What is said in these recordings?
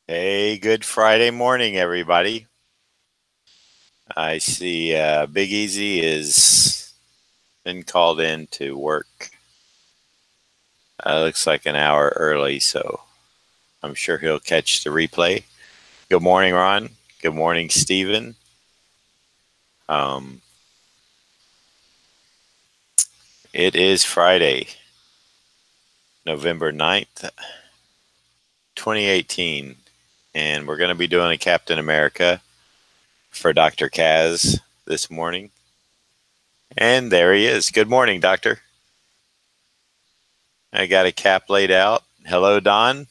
Hey, good Friday morning, everybody. I see Big Easy is been called in to work. Looks like an hour early, so I'm sure he'll catch the replay. Good morning, Ron. Good morning, Stephen. Um, it is Friday, November 9th, 2018, and we're going to be doing a Captain America for Dr. Kaz this morning. And there he is. Good morning, Doctor. I got a cap laid out. Hello, Don.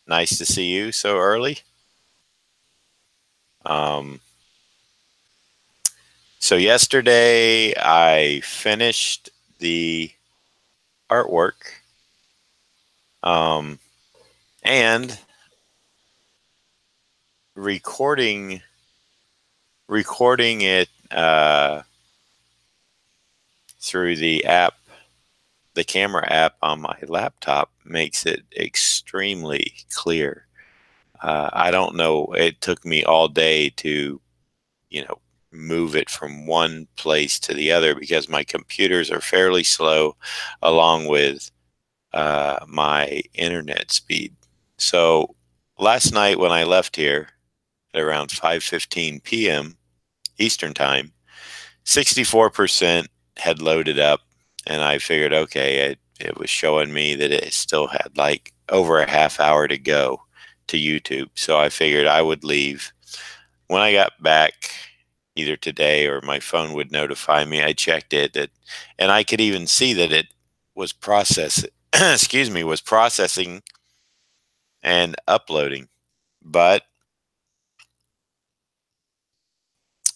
Nice to see you so early. Um, so yesterday I finished the artwork, um, and recording it through the app, the camera app on my laptop makes it extremely clear. I don't know. It took me all day to, you know, move it from one place to the other because my computers are fairly slow, along with my internet speed. So last night when I left here at around 5:15 p.m. Eastern Time, 64% had loaded up, and I figured, okay, it was showing me that it still had like over a half hour to go to YouTube. So I figured I would leave. When I got back, either today or my phone would notify me, I checked it, and I could even see that it was processing. Excuse me, was processing and uploading. But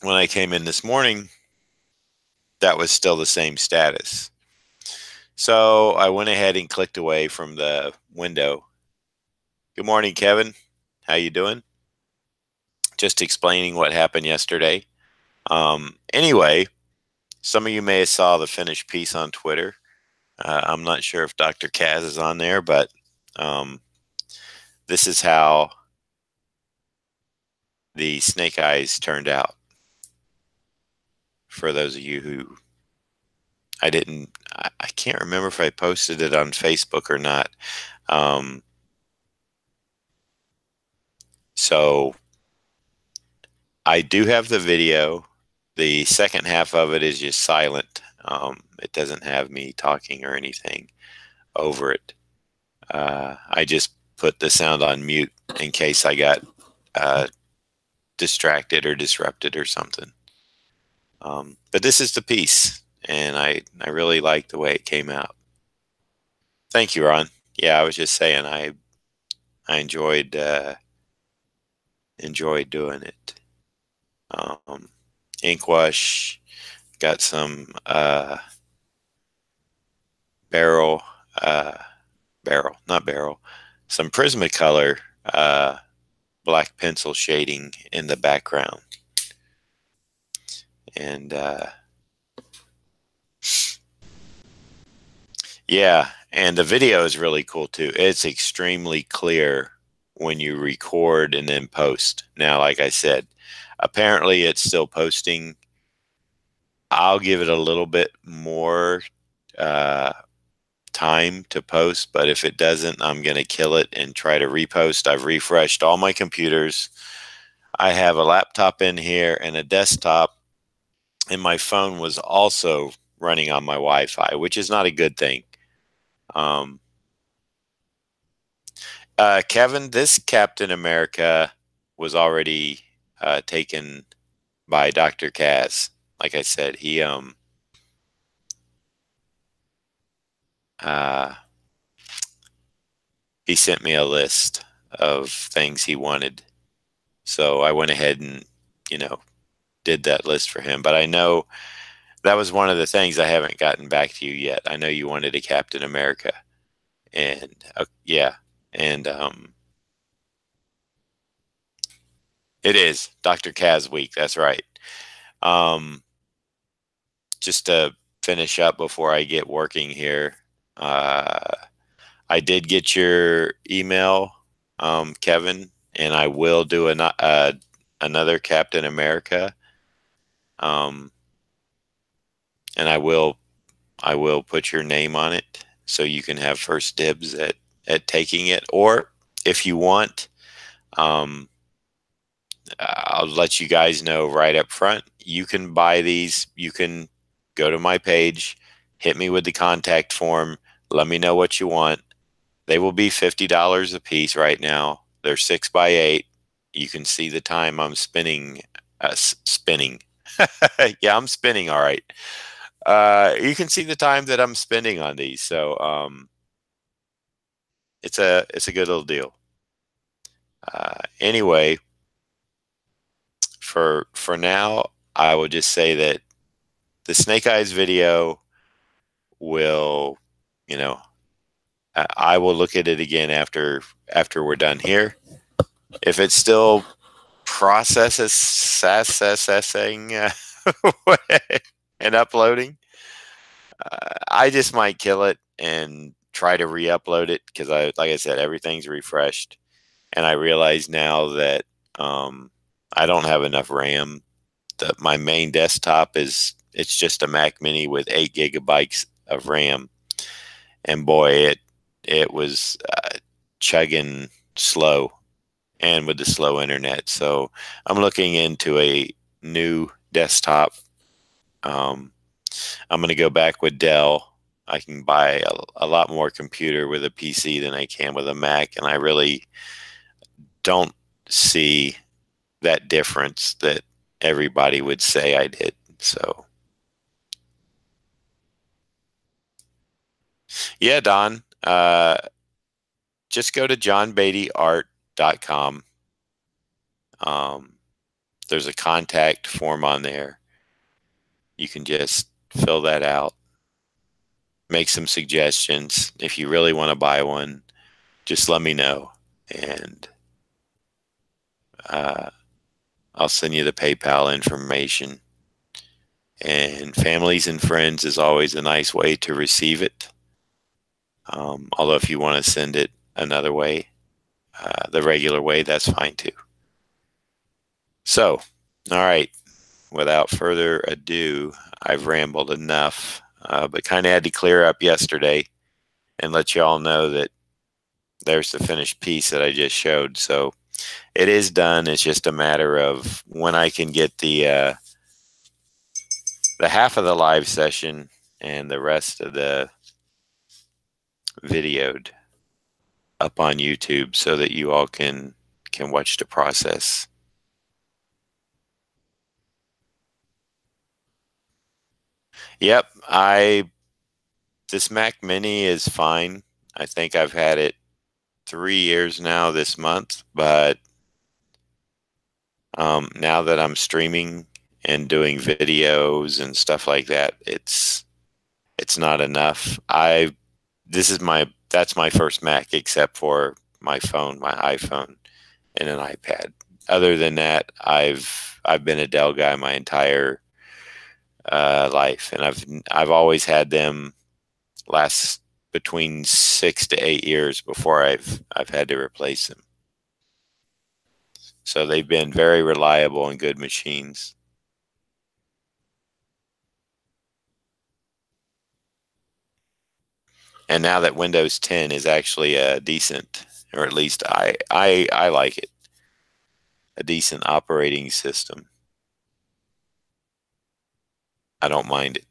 when I came in this morning, that was still the same status. So I went ahead and clicked away from the window. Good morning, Kevin. How you doing? Just explaining what happened yesterday. Anyway, some of you may have saw the finished piece on Twitter. I'm not sure if Dr. Kaz is on there, but um, this is how the snake eyes turned out. For those of you who I can't remember if I posted it on Facebook or not. Um, so I do have the video. The second half of it is just silent. It doesn't have me talking or anything over it. I just put the sound on mute in case I got uh, distracted or disrupted or something. But this is the piece, and I really like the way it came out. Thank you, Ron. Yeah, I was just saying I enjoyed doing it. Um, ink wash, got some barrel, uh, not barrel, some Prismacolor black pencil shading in the background. And yeah, and the video is really cool too. It's extremely clear when you record and then post. Now, like I said, apparently it's still posting. I'll give it a little bit more uh, time to post, but if it doesn't, I'm going to kill it and try to repost. I've refreshed all my computers. I have a laptop in here and a desktop, and my phone was also running on my Wi-Fi, which is not a good thing. Um, Kevin, this Captain America was already taken by Dr. Kaz. Like I said, uh, he sent me a list of things he wanted. So I went ahead and, you know, did that list for him. But I know that was one of the things I haven't gotten back to you yet. I know you wanted a Captain America, and yeah, and it is Dr. Kaz week. That's right. Um, just to finish up before I get working here, uh, I did get your email, Kevin, and I will do another Captain America. Um, and I will put your name on it so you can have first dibs at taking it. Or if you want, um, I'll let you guys know right up front. You can buy these. You can go to my page, hit me with the contact form, let me know what you want. They will be $50 a piece right now. They're 6x8. You can see the time I'm spinning. Spinning. Yeah, I'm spinning. All right. You can see the time that I'm spending on these. So it's a good little deal. Anyway, for now, I will just say that the Snake Eyes video will, you know, I will look at it again after we're done here. If it's still processing and uploading, I just might kill it and try to re-upload it because like I said, everything's refreshed, and I realize now that I don't have enough RAM. My main desktop it's just a Mac Mini with 8 gigabytes of RAM, and boy, it was chugging slow, and with the slow internet. So I'm looking into a new desktop. Um, I'm going to go back with Dell. I can buy a lot more computer with a PC than I can with a Mac, and I really don't see that difference that everybody would say I did. So, yeah, Don, just go to johnbeattyart.com. Um, there's a contact form on there. You can just fill that out, make some suggestions. If you really want to buy one, just let me know, and uh, I'll send you the PayPal information. And families and friends is always a nice way to receive it. Although if you want to send it another way, the regular way, that's fine too. So, all right. Without further ado, I've rambled enough, but kind of had to clear up yesterday and let you all know that there's the finished piece that I just showed. So it is done. It's just a matter of when I can get the half of the live session and the rest of the videoed up on YouTube so that you all can watch the process. Yep, this Mac Mini is fine. I think I've had it 3 years now this month, but now that I'm streaming and doing videos and stuff like that, it's not enough. That's my first Mac except for my phone, my iPhone, and an iPad. Other than that, I've been a Dell guy my entire life, and I've always had them last between 6 to 8 years before I've had to replace them. So they've been very reliable and good machines. And now that Windows 10 is actually a decent, or at least I like it, a decent operating system. I don't mind it.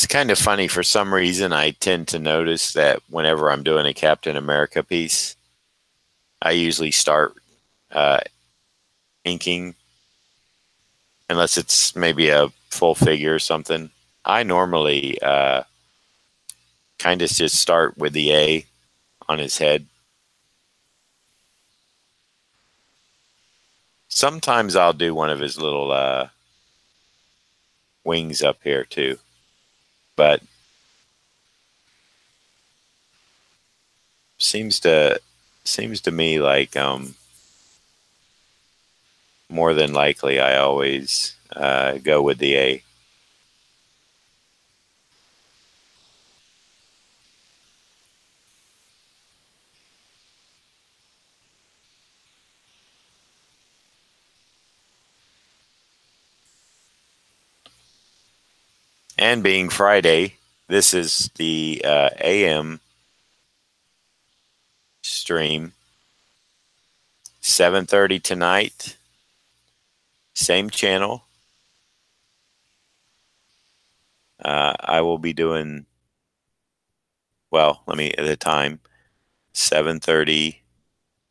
It's kind of funny. For some reason, I tend to notice that whenever I'm doing a Captain America piece, I usually start uh, inking, unless it's maybe a full figure or something. I normally kind of just start with the A on his head. Sometimes I'll do one of his little wings up here too, but seems to seems to me like more than likely I always go with the A. And being Friday, this is the AM stream, 7:30 tonight, same channel. I will be doing, well, let me, at the time, 7:30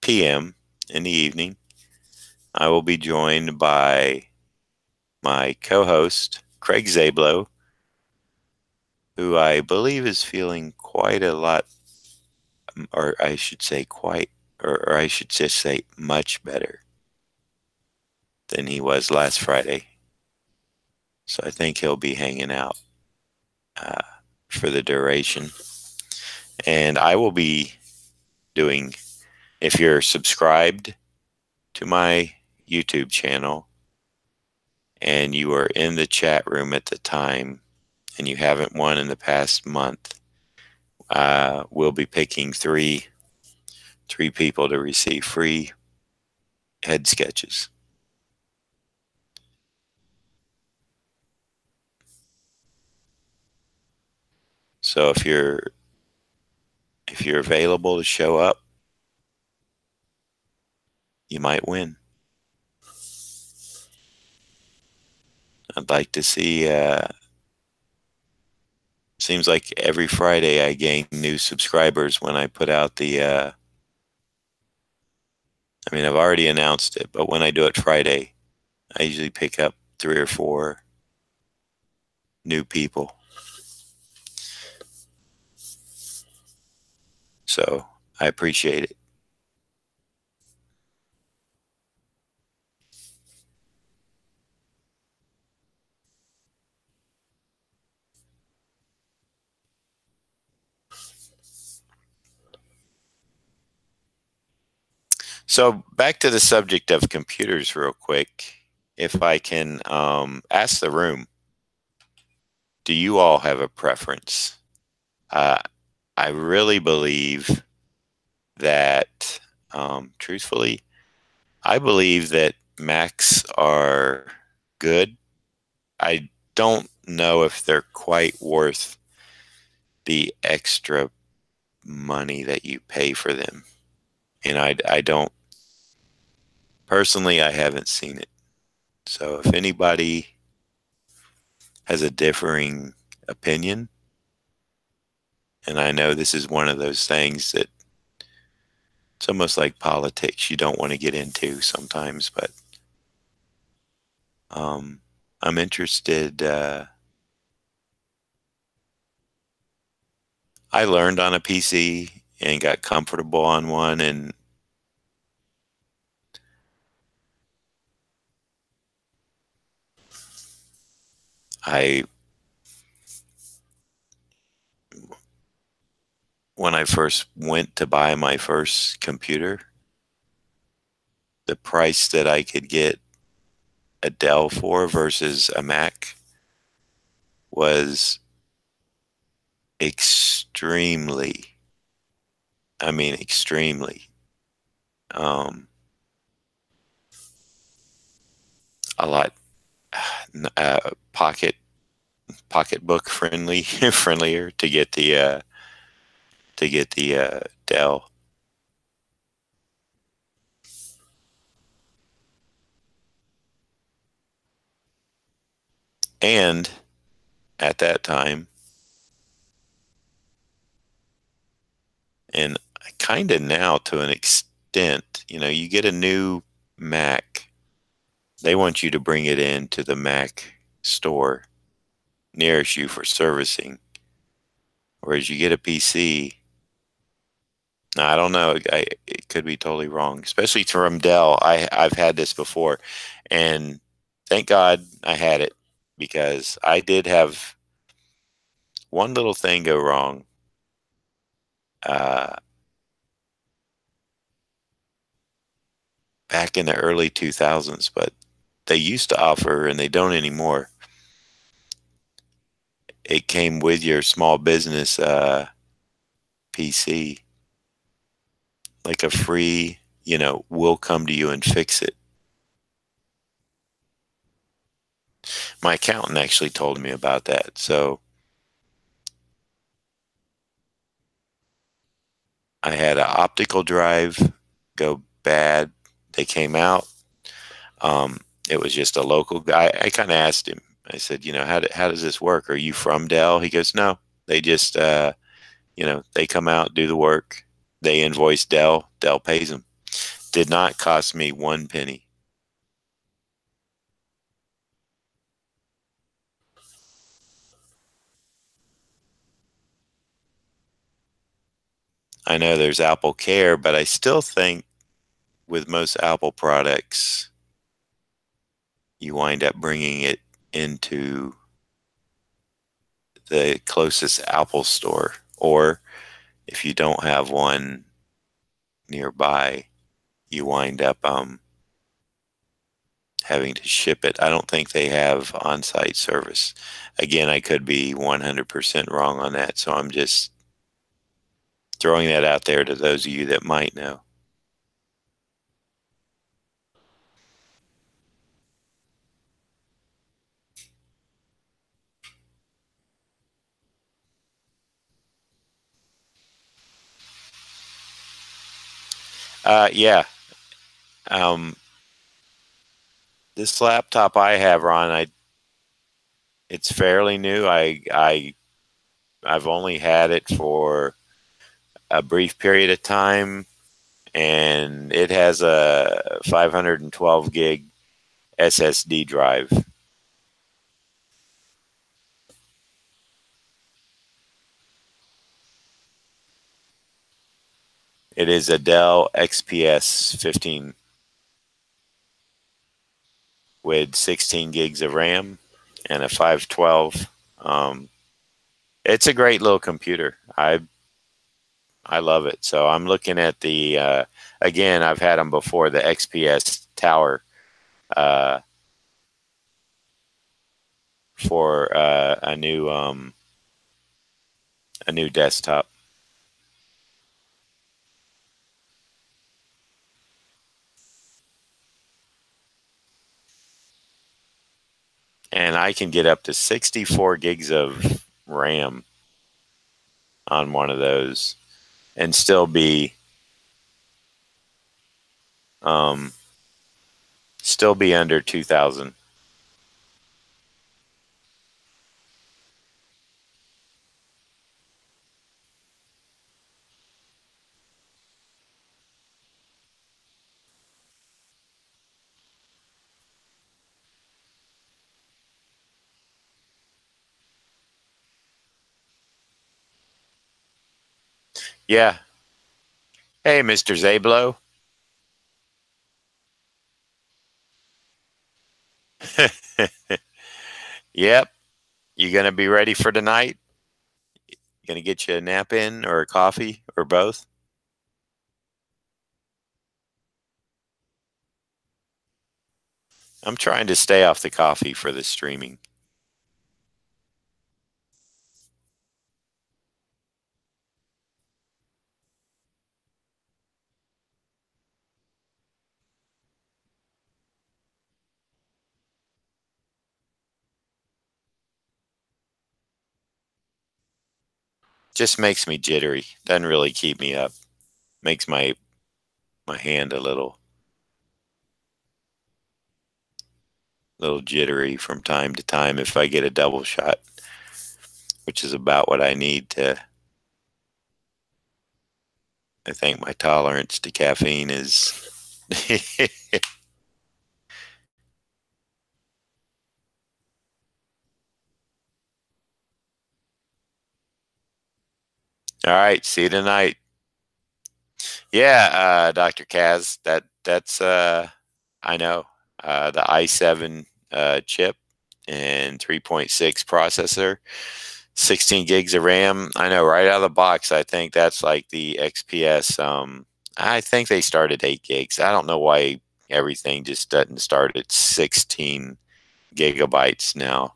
p.m. in the evening. I will be joined by my co-host, Craig Zablo, who I believe is feeling quite a lot, or I should say quite, or I should just say much better than he was last Friday. So I think he'll be hanging out uh, for the duration. And I will be doing, if you're subscribed to my YouTube channel and you are in the chat room at the time and you haven't won in the past month, we'll be picking three people to receive free head sketches. So if you're available to show up, you might win. I'd like to see. Seems like every Friday I gain new subscribers when I put out the. I mean, I've already announced it, but when I do it Friday, I usually pick up 3 or 4 new people. So I appreciate it. So back to the subject of computers real quick. If I can ask the room, do you all have a preference? Uh, I really believe that, truthfully, I believe that Macs are good. I don't know if they're quite worth the extra money that you pay for them. And I don't, personally, I haven't seen it. So if anybody has a differing opinion, and I know this is one of those things that it's almost like politics you don't want to get into sometimes, but I'm interested. I learned on a PC and got comfortable on one, and I, when I first went to buy my first computer, the price that I could get a Dell for versus a Mac was extremely, I mean, extremely, um, a lot uh, pocket pocketbook friendly friendlier to get the Dell. And at that time, And kind of now to an extent, you get a new Mac, they want you to bring it into the Mac store nearest you for servicing. Whereas you get a PC, I don't know, it could be totally wrong, especially from Dell. I've had this before, and thank God I had it because I did have one little thing go wrong. Uh, Back in the early 2000s, but they used to offer, and they don't anymore. It came with your small business PC, like a free, we'll come to you and fix it. My accountant actually told me about that. So I had an optical drive go bad. They came out. Um, it was just a local guy. I kind of asked him. I said, how does this work? Are you from Dell? He goes, no. They just, they come out, do the work. They invoice Dell. Dell pays them. Did not cost me one penny. I know there's Apple Care, but I still think with most Apple products, you wind up bringing it into the closest Apple store. Or if you don't have one nearby, you wind up having to ship it. I don't think they have on-site service. Again, I could be 100% wrong on that, so I'm just throwing that out there to those of you that might know. Yeah. Um, this laptop I have, Ron, it's fairly new. I've only had it for a brief period of time, and it has a 512 gig SSD drive. It is a Dell XPS 15 with 16 gigs of RAM and a 512. It's a great little computer. I love it. So I'm looking at the again. I've had them before, the XPS Tower, uh, for a new desktop. And I can get up to 64 gigs of RAM on one of those and um, still be under 2,000. Yeah. Hey, Mr. Zablo. Yep. You gonna be ready for tonight? Gonna get you a nap in or a coffee or both? I'm trying to stay off the coffee for the streaming. Just makes me jittery. Doesn't really keep me up. Makes my hand a little jittery from time to time if I get a double shot, which is about what I need to I think my tolerance to caffeine is. All right, see you tonight. Yeah, Dr. Kaz, that's I know. The i7 chip and 3.6 processor, 16 gigs of RAM. I know right out of the box, I think that's like the XPS. I think they start at 8 gigs. I don't know why everything just doesn't start at 16 gigabytes now.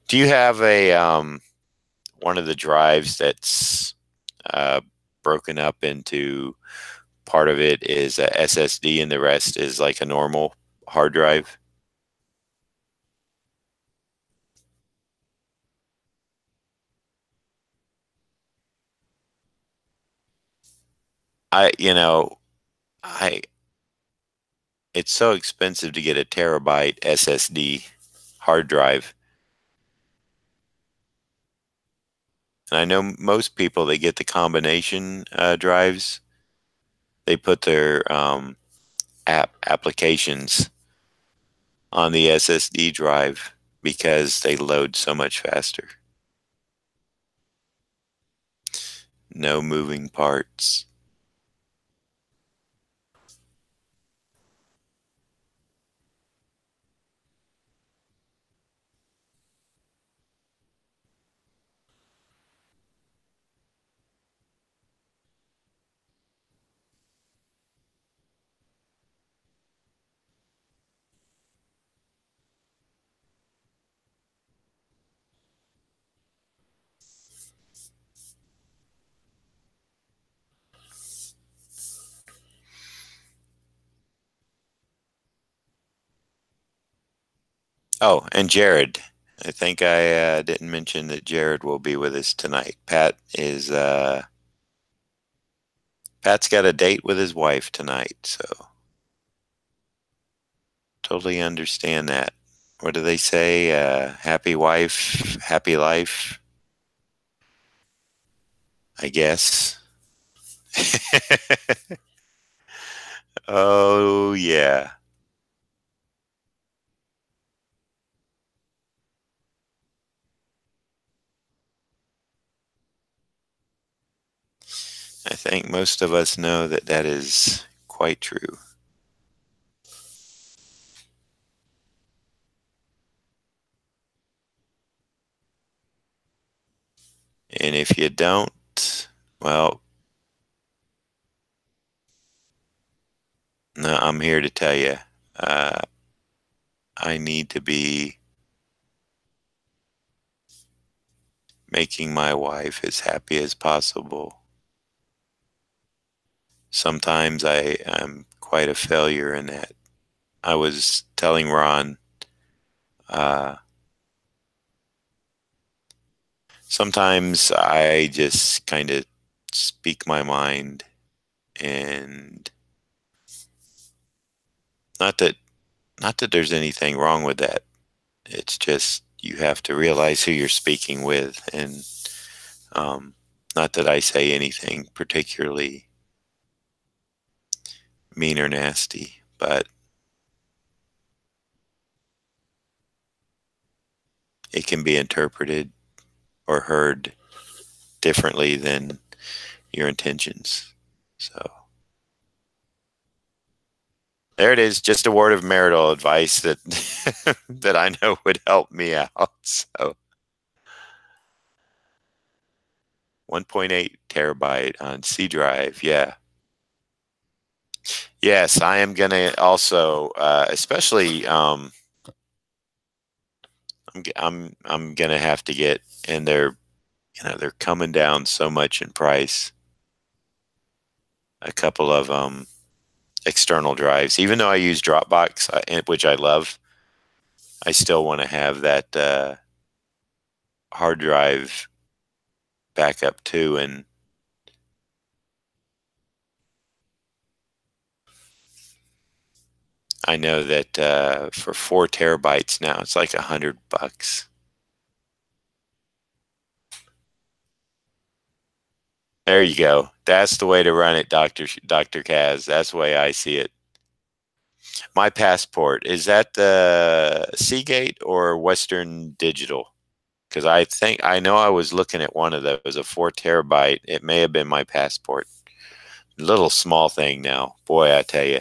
Do you have a one of the drives that's uh, broken up into part of it is a SSD and the rest is like a normal hard drive? I, you know, I it's so expensive to get a terabyte SSD hard drive. And I know most people they get the combination drives. They put their applications on the SSD drive because they load so much faster. No moving parts. Oh, and Jared. I think I didn't mention that Jared will be with us tonight. Pat's got a date with his wife tonight, so totally understand that. What do they say? Happy wife, happy life, I guess. Oh, yeah. I think most of us know that that is quite true. And if you don't, well, no, I'm here to tell you, uh, I need to be making my wife as happy as possible. Sometimes I'm quite a failure in that. I was telling Ron, uh, sometimes I just kind of speak my mind, and not that not that there's anything wrong with that. It's just you have to realize who you're speaking with, and um, not that I say anything particularly mean or nasty, but it can be interpreted or heard differently than your intentions. So there it is, just a word of marital advice that that I know would help me out. So 1.8 terabyte on C drive, yeah. Yes, I am gonna also, especially, I'm gonna have to get, and they're coming down so much in price. A couple of external drives, even though I use Dropbox, which I love, I still want to have that hard drive backup too. And I know that for 4 terabytes now, it's like $100. There you go. That's the way to run it, Dr. Kaz. That's the way I see it. My passport, is that the Seagate or Western Digital? Because I know I was looking at one of those, a 4 terabyte. It may have been my passport. Little small thing now. Boy, I tell you.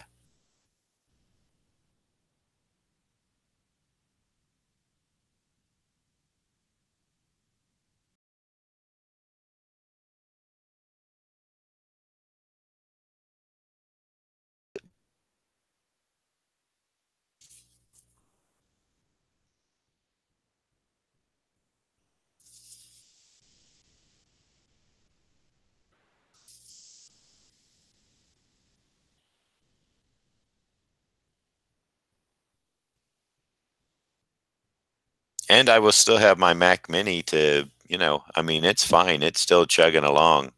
And I will still have my Mac Mini to, I mean, it's fine. It's still chugging along.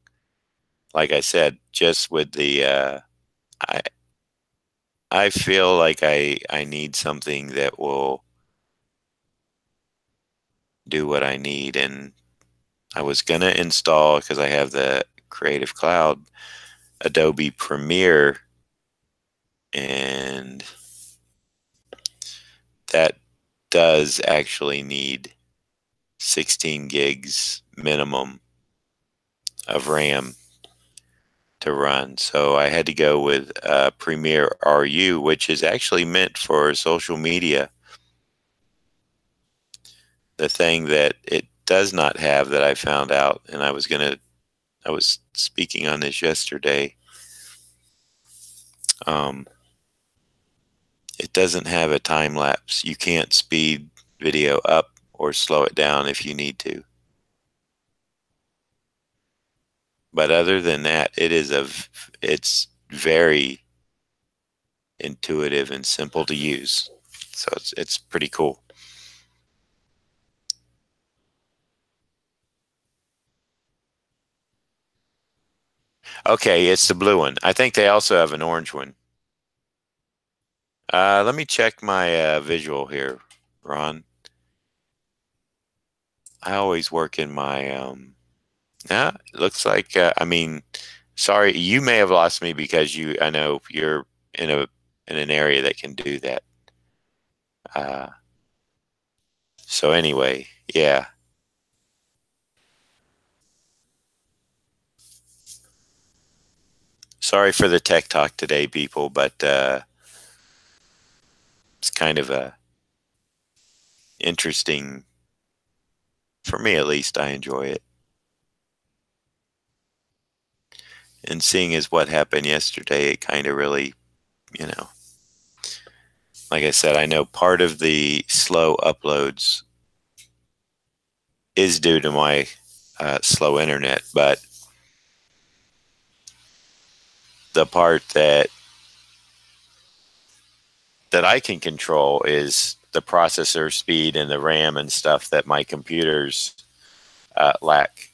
Like I said, just with I I feel like I need something that will do what I need. And I was gonna install, because I have the Creative Cloud, Adobe Premiere, and that does actually need 16 gigs minimum of RAM to run. So I had to go with Premiere RU, which is actually meant for social media. The thing that it does not have, that I found out, and I was speaking on this yesterday. Um, it doesn't have a time lapse. You can't speed video up or slow it down if you need to. But other than that, it's very intuitive and simple to use. So it's pretty cool. Okay, it's the blue one. I think they also have an orange one. Let me check my visual here, Ron. I always work in my yeah, it looks like I mean, sorry, you may have lost me because I know you're in a in an area that can do that. Uh, so anyway, yeah. Sorry for the tech talk today, people, but it's kind of a interesting, for me at least. I enjoy it. And seeing as what happened yesterday, it kind of really, you know, like I said, I know part of the slow uploads is due to my slow internet, but the part that I can control is the processor speed and the RAM and stuff that my computers lack.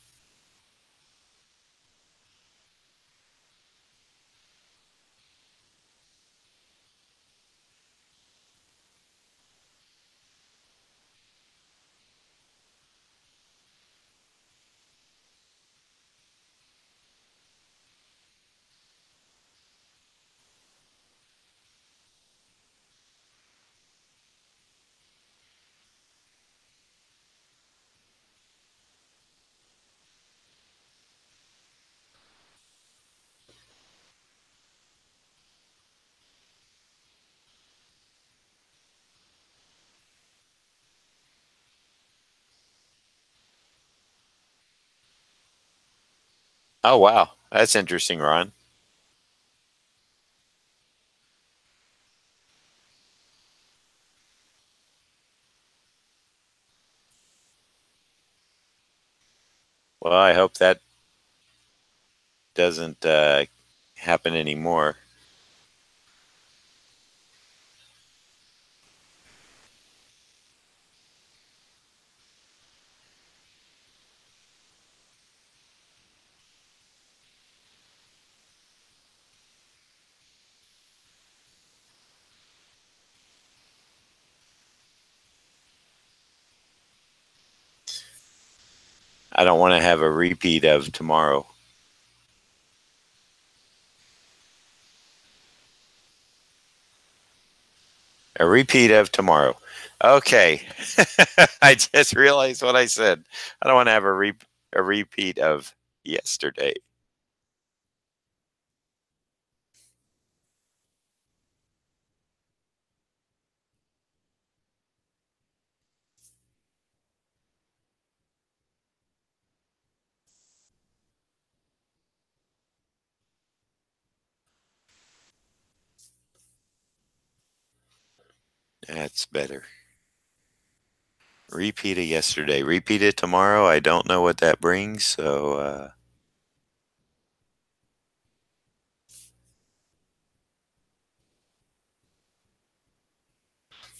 Oh wow, that's interesting, Ron. Well, I hope that doesn't happen anymore. I don't want to have a repeat of tomorrow. A repeat of tomorrow. Okay. I just realized what I said. I don't want to have a repeat of yesterday. That's better. Repeat of yesterday. Repeat it tomorrow. I don't know what that brings, so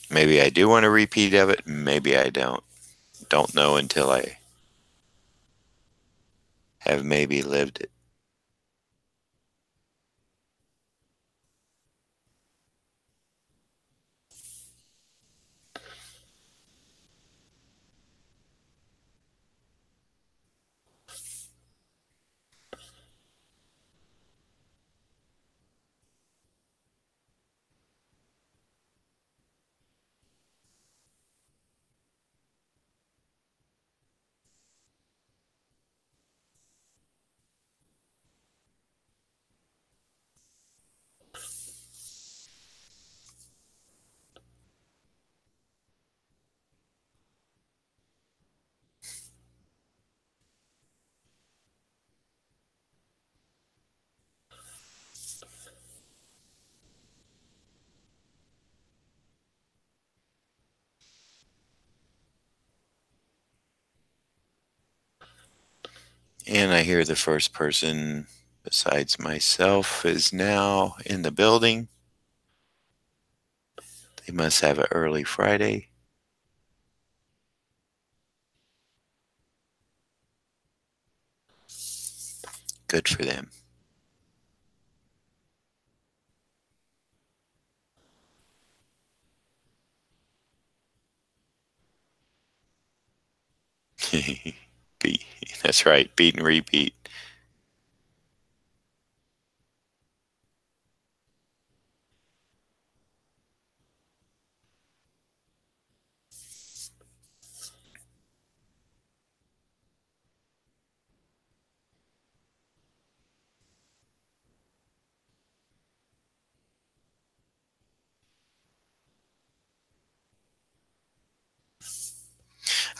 maybe I do want a repeat of it. Maybe I don't. Don't know until I have maybe lived it. And I hear the first person besides myself is now in the building. They must have an early Friday. Good for them. Beat. That's right. Beat and repeat.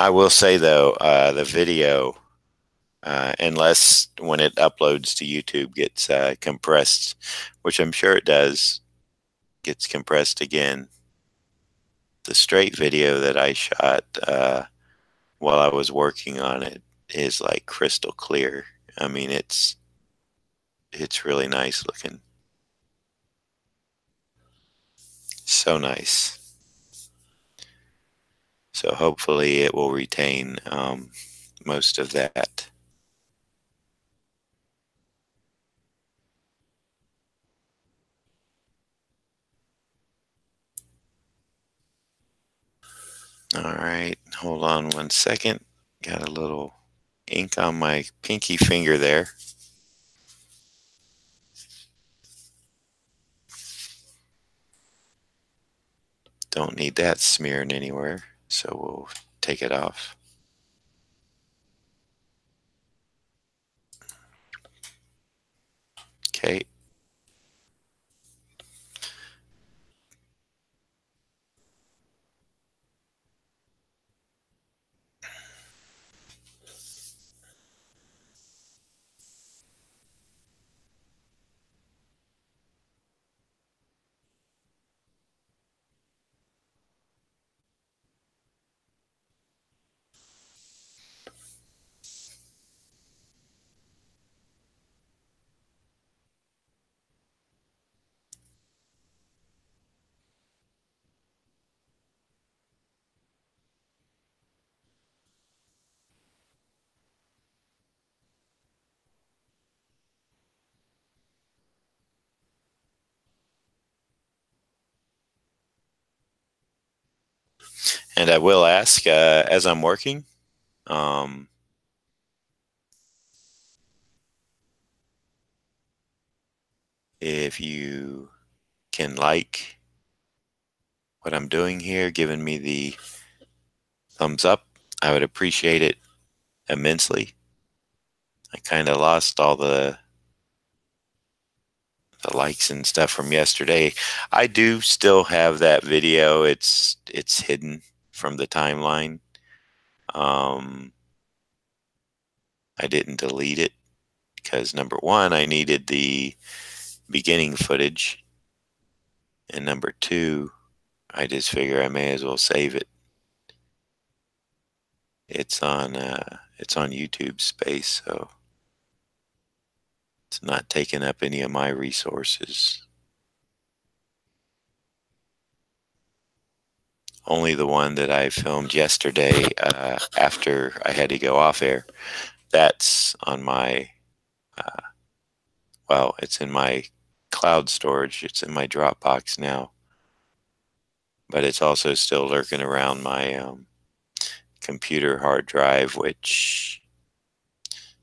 I will say though, the video, unless when it uploads to YouTube, gets compressed, which I'm sure it does, gets compressed again. The straight video that I shot while I was working on it is like crystal clear. I mean, it's really nice looking. So nice. So hopefully it will retain most of that. All right, hold on 1 second. Got a little ink on my pinky finger there. Don't need that smearing anywhere, so we'll take it off. Okay. And I will ask as I'm working, um, if you can like what I'm doing here, giving me the thumbs up. I would appreciate it immensely. I kind of lost all the likes and stuff from yesterday. I do still have that video. It's hidden from the timeline. Um, I didn't delete it because number one, I needed the beginning footage, and number two, I just figure I may as well save it. It's on YouTube space, so it's not taking up any of my resources. Only the one that I filmed yesterday after I had to go off air. That's on my, well, it's in my cloud storage. It's in my Dropbox now. But it's also still lurking around my computer hard drive, which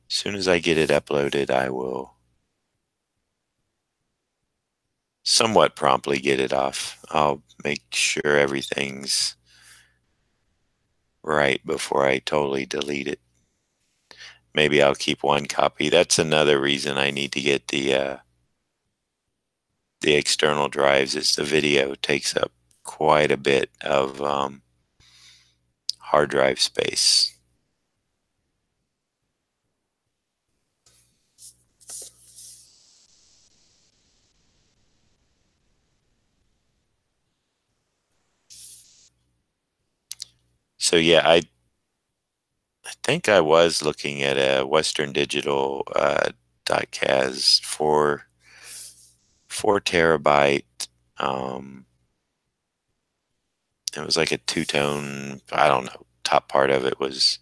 as soon as I get it uploaded, I will somewhat promptly get it off. I'll make sure everything's right before I totally delete it. Maybe I'll keep one copy. That's another reason I need to get the external drives. Is the video takes up quite a bit of hard drive space. So yeah, I think I was looking at a Western Digital .cas for 4 terabyte. It was like a two-tone. I don't know. Top part of it was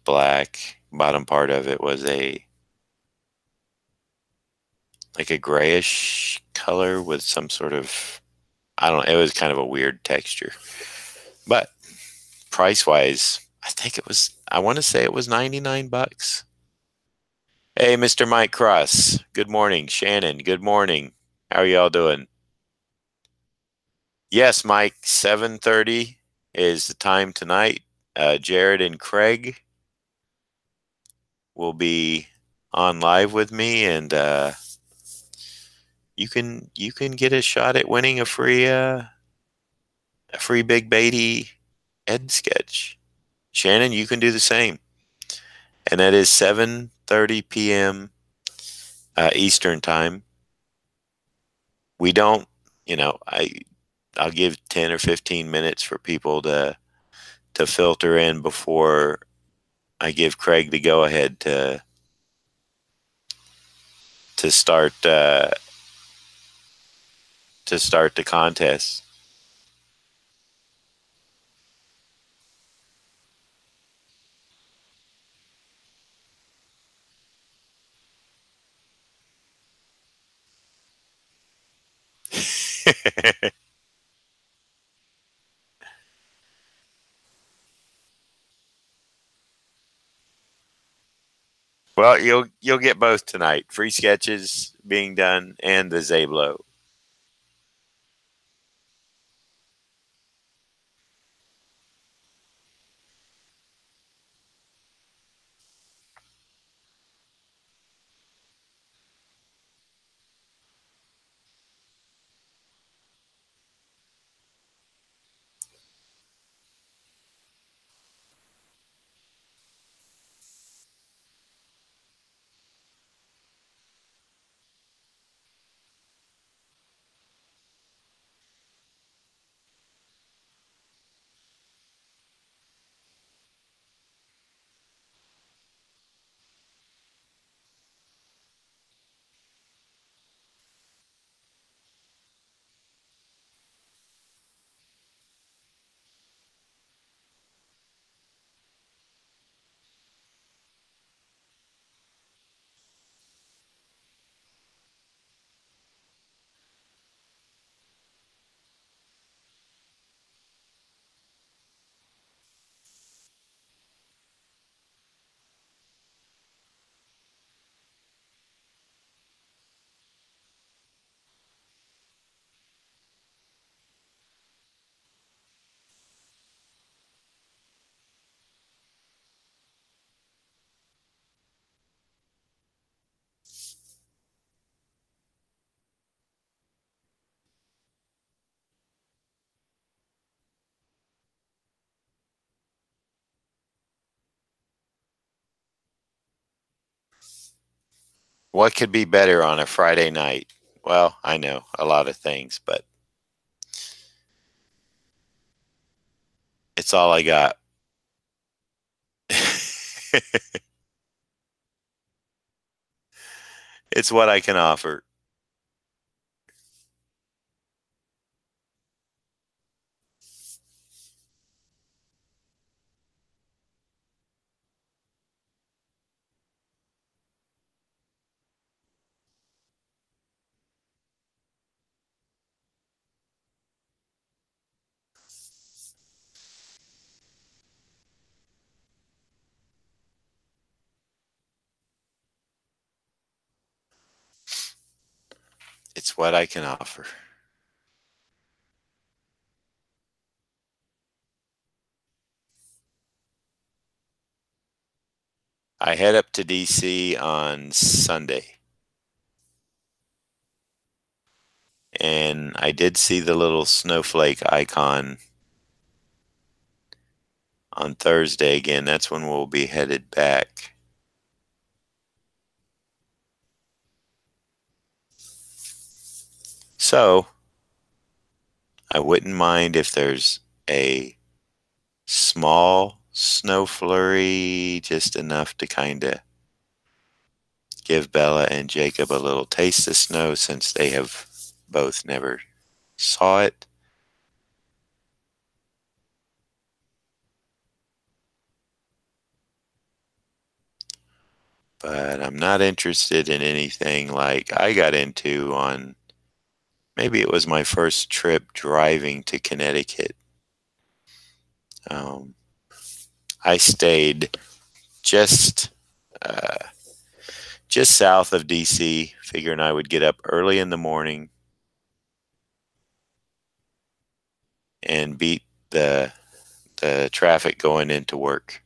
black. Bottom part of it was a like a grayish color with some sort of, I don't know. It was kind of a weird texture, but price wise, I want to say it was $99. Hey, Mr. Mike Cross. Good morning. Shannon, good morning. How are y'all doing? Yes, Mike, 7:30 is the time tonight. Jared and Craig will be on live with me, and you can get a shot at winning a free Big Beatty Ed sketch. Shannon, you can do the same. And that is 7:30 p.m. Eastern time. We don't, I'll give 10 or 15 minutes for people to filter in before I give Craig the go ahead to start the contest. Well, you'll get both tonight. Free sketches being done and the Zablo. What could be better on a Friday night? Well, I know a lot of things, but it's all I got. It's what I can offer. It's what I can offer. I head up to DC on Sunday, and I did see the little snowflake icon on Thursday again. That's when we'll be headed back. So I wouldn't mind if there's a small snow flurry, just enough to kind of give Bella and Jacob a little taste of snow since they have both never saw it. But I'm not interested in anything like I got into on maybe it was my first trip driving to Connecticut. Um, I stayed just uh, just south of DC, figuring I would get up early in the morning and beat the traffic going into work.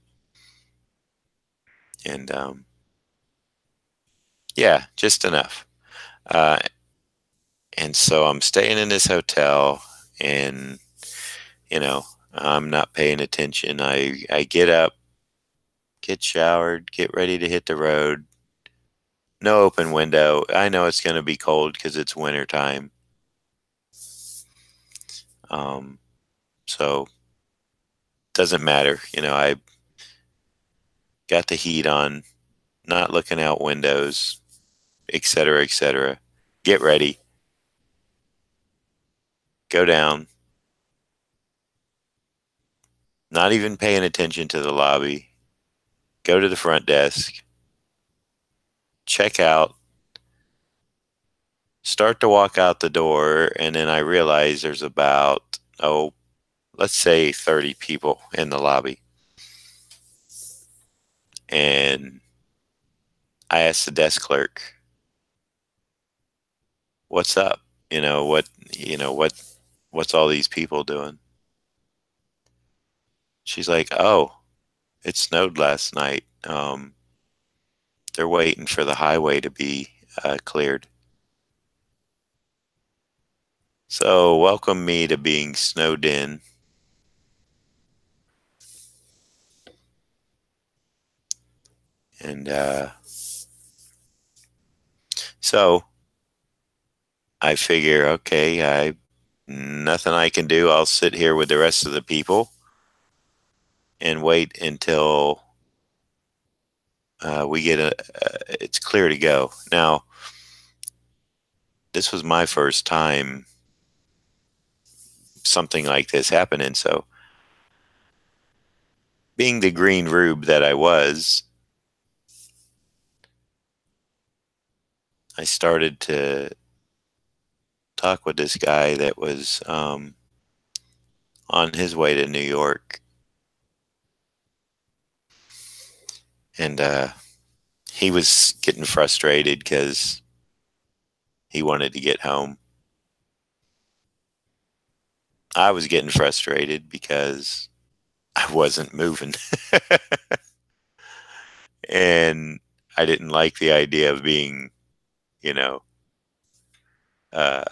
And yeah, just enough. Uh, and so I'm staying in this hotel, and you know I'm not paying attention. I get up, get showered, get ready to hit the road. No open window. I know it's going to be cold because it's winter time. Um, so doesn't matter. I got the heat on, not looking out windows, etc., etc. Get ready, go down, not even paying attention to the lobby, go to the front desk, check out, start to walk out the door, and then I realize there's about, let's say 30 people in the lobby. And I asked the desk clerk, what's up? What's all these people doing? She's like, oh, it snowed last night. They're waiting for the highway to be cleared. So welcome me to being snowed in. And so I figure, okay, nothing I can do. I'll sit here with the rest of the people and wait until we get it's clear to go. Now, this was my first time something like this happening. So, being the green rube that I was, I started to talk with this guy that was on his way to New York. And he was getting frustrated because he wanted to get home. I was getting frustrated because I wasn't moving. And I didn't like the idea of being, you know, uh,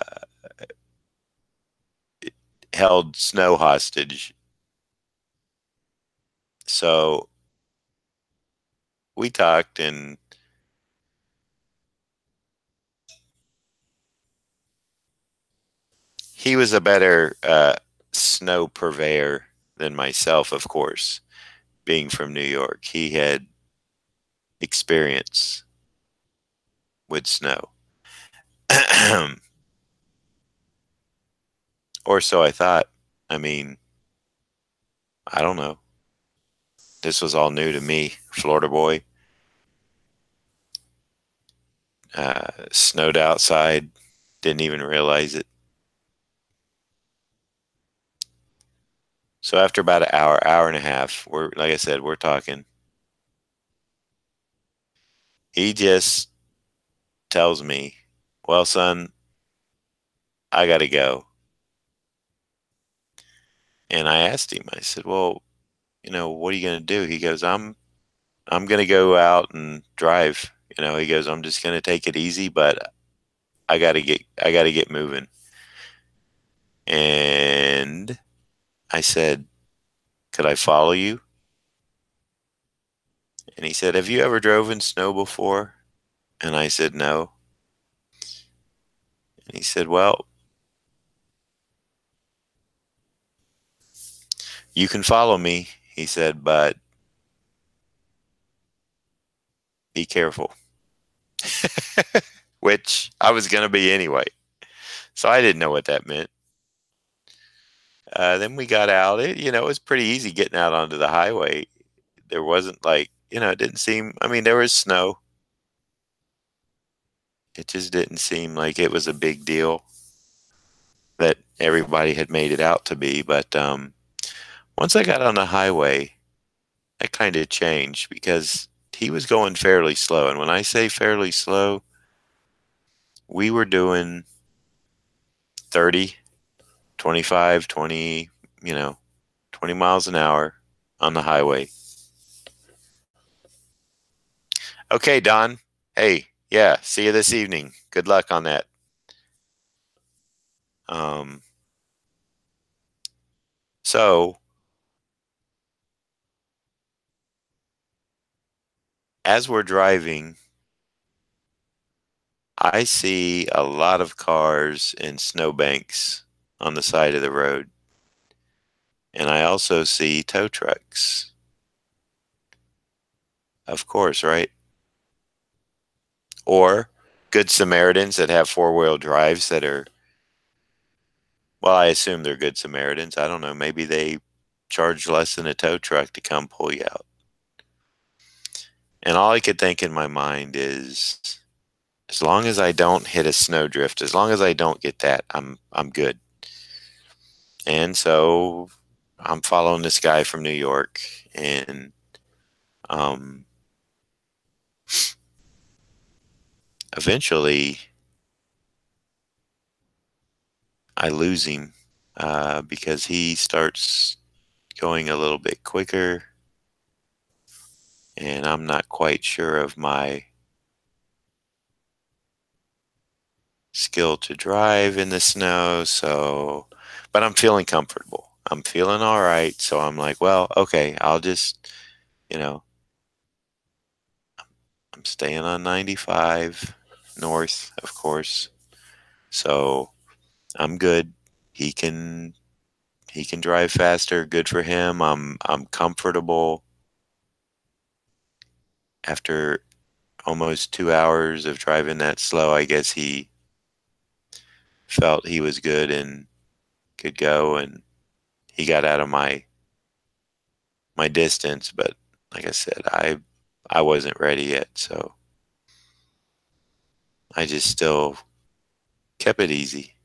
held snow hostage. So we talked, and he was a better snow purveyor than myself, of course. Being from New York, he had experience with snow. Or so I thought. I mean, I don't know. This was all new to me, Florida boy. Snowed outside, didn't even realize it. So after about an hour, hour and a half, we're like I said, we're talking. He just tells me, "Well, son, I got to go." And I asked him. I said, "Well, what are you going to do?" He goes, I'm going to go out and drive." He goes, "I'm just going to take it easy, but I got to get moving." And I said, "Could I follow you?" And he said, "Have you ever drove in snow before?" And I said, "No." And he said, "Well, you can follow me," he said, "but be careful." Which I was going to be anyway. So I didn't know what that meant. Then we got out. It was pretty easy getting out onto the highway. There wasn't like, it didn't seem, I mean, there was snow. It just didn't seem like it was a big deal that everybody had made it out to be. But once I got on the highway, that kind of changed because he was going fairly slow. And when I say fairly slow, we were doing 30, 25, 20, you know, 20 miles an hour on the highway. Okay, Don. Hey, yeah, see you this evening. Good luck on that. Um, so as we're driving, I see a lot of cars and snowbanks on the side of the road. And I also see tow trucks. Of course, right? Or good Samaritans that have four-wheel drives that are, well, I assume they're good Samaritans. I don't know. Maybe they charge less than a tow truck to come pull you out. And all I could think in my mind is, as long as I don't hit a snowdrift, as long as I don't get that, I'm good. And so I'm following this guy from New York, and um, eventually I lose him because he starts going a little bit quicker, and I'm not quite sure of my skill to drive in the snow. So, but I'm feeling comfortable. I'm feeling all right. So I'm like, well, okay, I'll just, you know, I'm staying on 95 north, of course. So I'm good. He can he can drive faster. Good for him. I'm comfortable. After almost 2 hours of driving that slow, I guess he felt he was good and could go, and he got out of my distance. But like I said, I wasn't ready yet, so I just still kept it easy.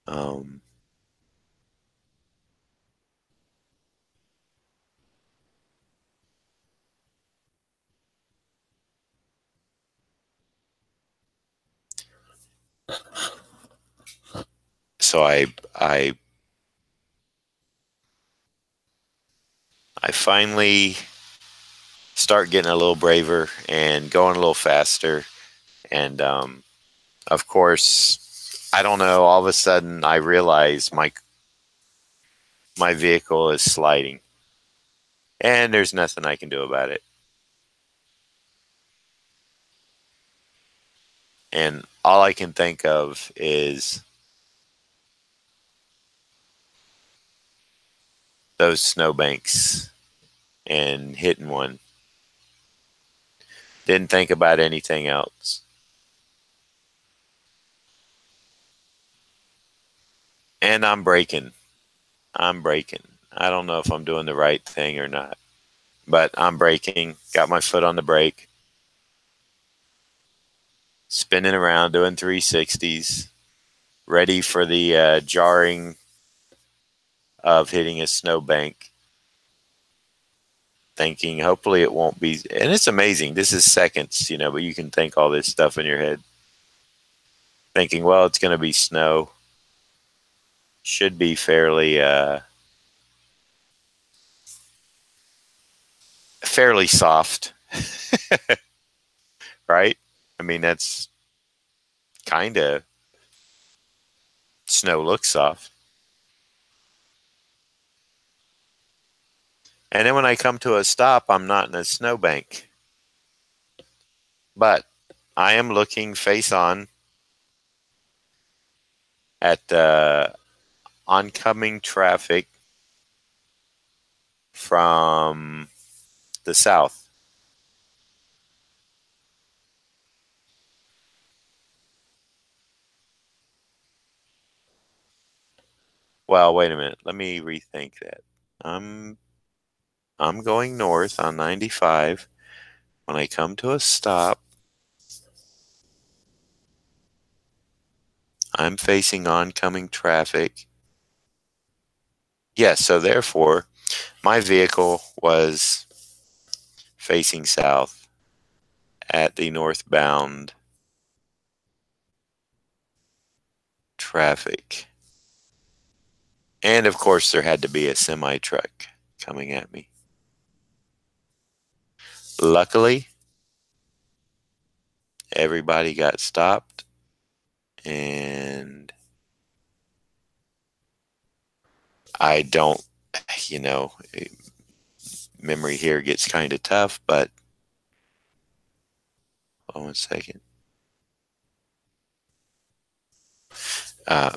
Um, so I finally start getting a little braver and going a little faster, and of course, I don't know. All of a sudden, I realize my vehicle is sliding, and there's nothing I can do about it. And all I can think of is those snowbanks and hitting one. Didn't think about anything else. And I'm braking. I'm braking. I don't know if I'm doing the right thing or not, but I'm braking. Got my foot on the brake, spinning around, doing 360s, ready for the jarring of hitting a snowbank. Thinking, hopefully it won't be. And it's amazing. This is seconds, but you can think all this stuff in your head. Thinking, well, it's going to be snow. Should be fairly soft, right? I mean, that's kind of snow looks soft. And then when I come to a stop, I'm not in a snowbank, but I am looking face on at oncoming traffic from the south. Well, wait a minute. Let me rethink that. I'm I'm going north on 95. When I come to a stop, I'm facing oncoming traffic. Yes, so therefore, my vehicle was facing south at the northbound traffic. And of course, there had to be a semi truck coming at me. Luckily, everybody got stopped, and I don't, you know, memory here gets kind of tough, but hold on 1 second. Uh,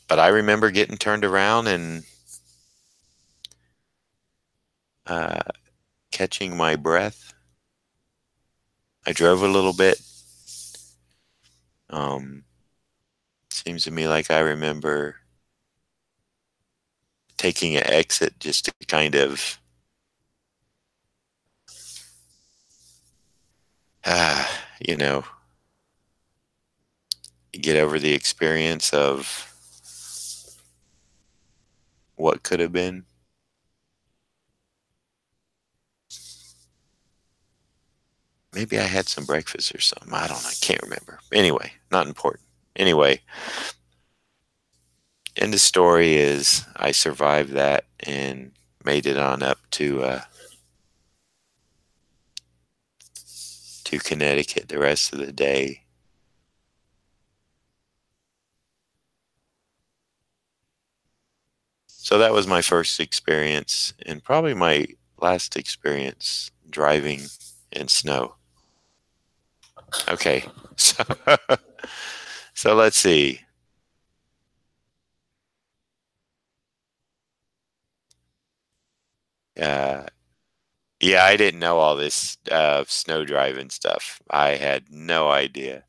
but I remember getting turned around and uh, catching my breath. I drove a little bit. Seems to me like I remember taking an exit just to kind of, you know, get over the experience of what could have been. Maybe I had some breakfast or something. I don't know. I can't remember. Anyway, not important. Anyway, and the story is I survived that and made it on up to Connecticut the rest of the day. So that was my first experience and probably my last experience driving in snow. Okay. So, so let's see. Uh, yeah, I didn't know all this snow driving stuff. I had no idea.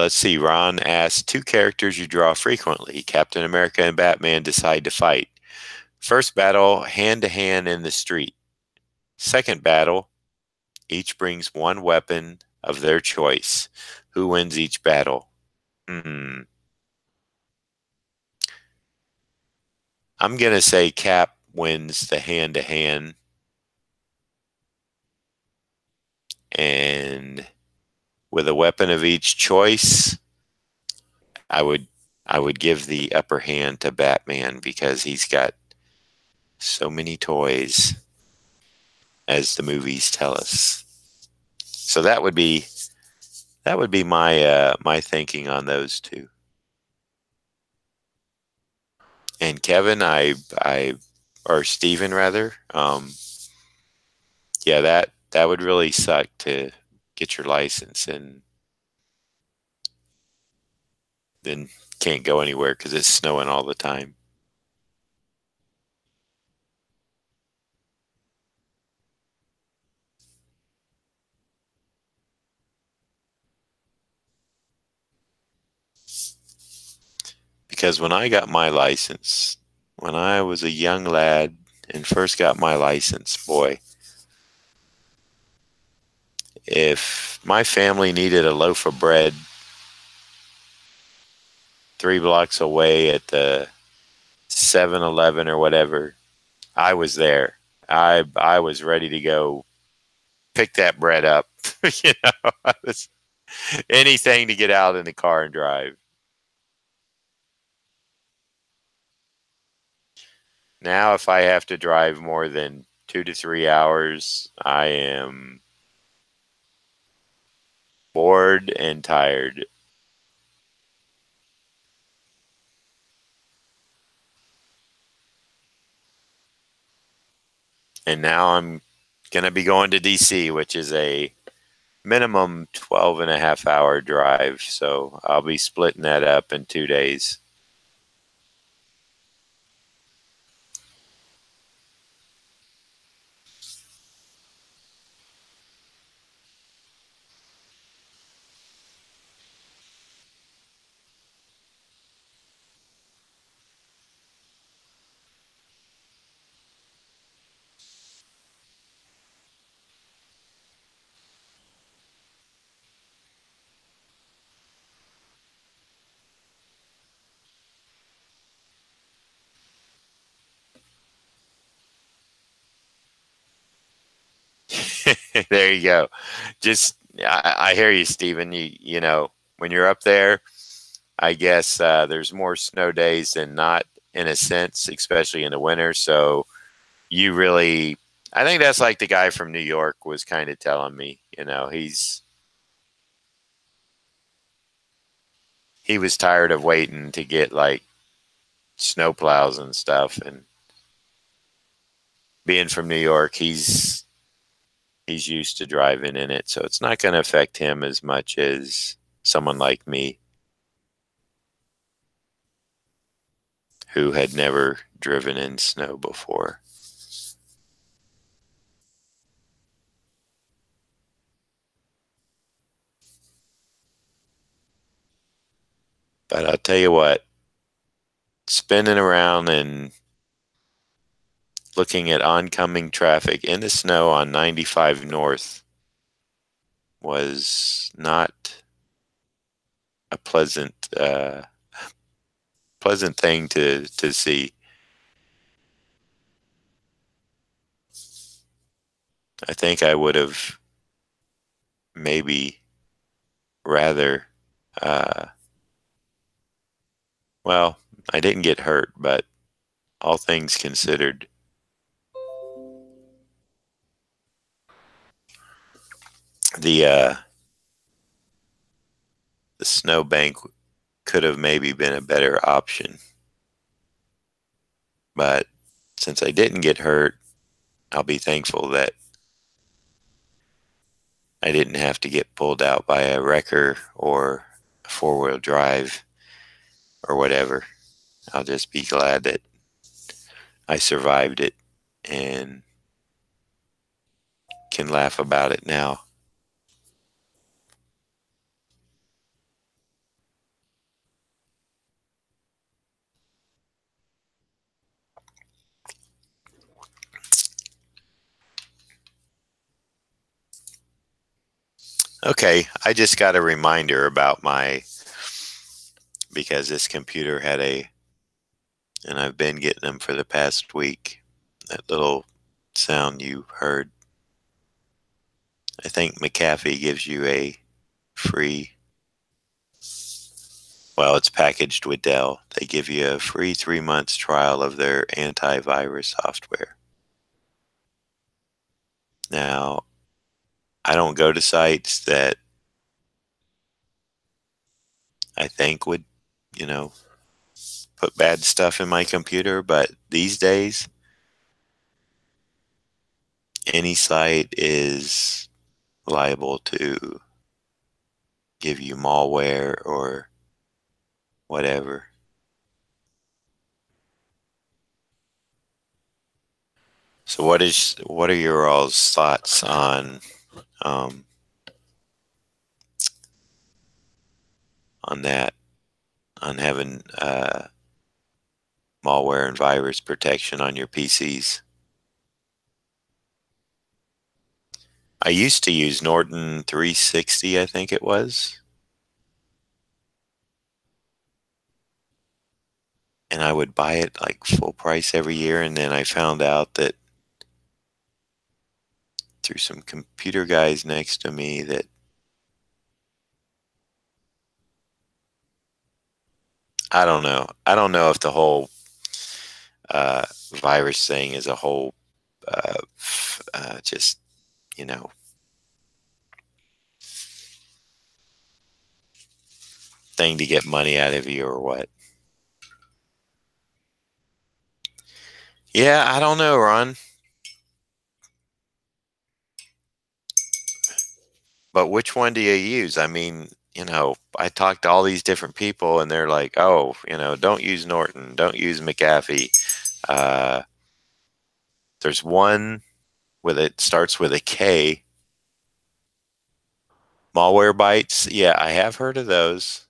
Let's see. Ron asked, two characters you draw frequently, Captain America and Batman, decide to fight. First battle, hand to hand in the street. Second battle, each brings one weapon of their choice. Who wins each battle? Hmm. I'm going to say Cap wins the hand to hand. And with a weapon of each choice, I would I would give the upper hand to Batman because he's got so many toys, as the movies tell us. So that would be my my thinking on those two. And Kevin, or Steven rather, yeah, that would really suck to get your license and then can't go anywhere because it's snowing all the time. Because when I got my license, when I was a young lad and first got my license, boy, if my family needed a loaf of bread 3 blocks away at the 7-Eleven or whatever, I was there. I was ready to go pick that bread up. I was anything to get out in the car and drive. Now, if I have to drive more than 2 to 3 hours, I am bored and tired. And now I'm going to be going to DC, which is a minimum 12.5 hour drive. So I'll be splitting that up in 2 days. There you go. Just, I hear you, Stephen. When you're up there, I guess there's more snow days than not in a sense, especially in the winter. So you really, I think that's like the guy from New York was kind of telling me, he was tired of waiting to get like snow plows and stuff. And being from New York, he's used to driving in it. So it's not going to affect him as much as someone like me who had never driven in snow before. But I'll tell you what, spinning around and looking at oncoming traffic in the snow on 95 North was not a pleasant thing to see. I think I would have maybe rather, uh, well, I didn't get hurt, but all things considered, the uh, the snowbank could have maybe been a better option. But since I didn't get hurt, I'll be thankful that I didn't have to get pulled out by a wrecker or a 4-wheel drive or whatever. I'll just be glad that I survived it and can laugh about it now. Okay, I just got a reminder about because this computer and I've been getting them for the past week, that little sound you heard. I think McAfee gives you a free, well, it's packaged with Dell. They give you a free 3 months trial of their antivirus software. Now, I don't go to sites that I think would, you know, put bad stuff in my computer, but these days, any site is liable to give you malware or whatever. So what are your all's thoughts um, on that, on having malware and virus protection on your PCs? I used to use Norton 360, I think it was, and I would buy it like full price every year, and then I found out that through some computer guys next to me that I don't know. I don't know if the whole uh, virus thing is a whole just, you know, thing to get money out of you or what. Yeah, I don't know, Ron. But which one do you use? I mean, I talked to all these different people and they're like, oh, don't use Norton, don't use McAfee. Uh, there's one with it starts with a K. Malware Bytes. Yeah, I have heard of those.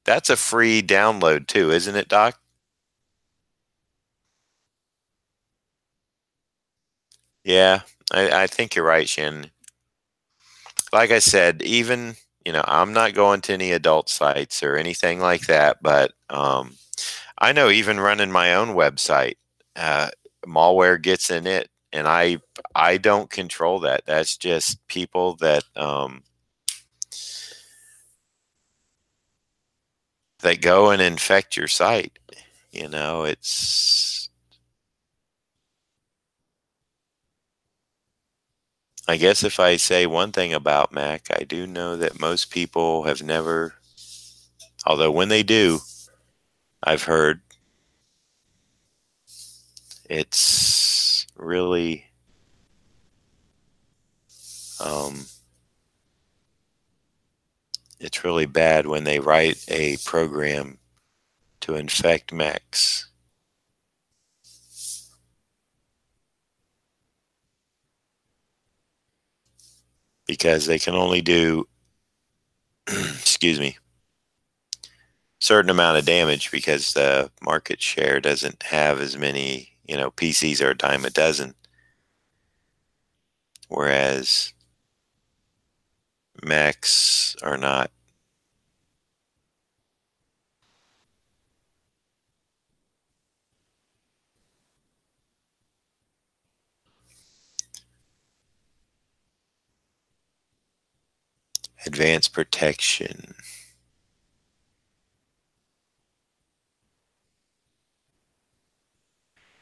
That's a free download too, isn't it, Doc? Yeah, I think you're right, Shannon. Like I said, even, I'm not going to any adult sites or anything like that, but I know even running my own website, uh, malware gets in it, and I don't control that. That's just people that go and infect your site. It's I guess if I say one thing about Mac, I do know that most people have never, although when they do, I've heard it's really um, it's really bad when they write a program to infect Macs because they can only do, excuse me, certain amount of damage because the market share doesn't have as many, PCs are a dime a dozen, whereas Macs are not. Advanced protection.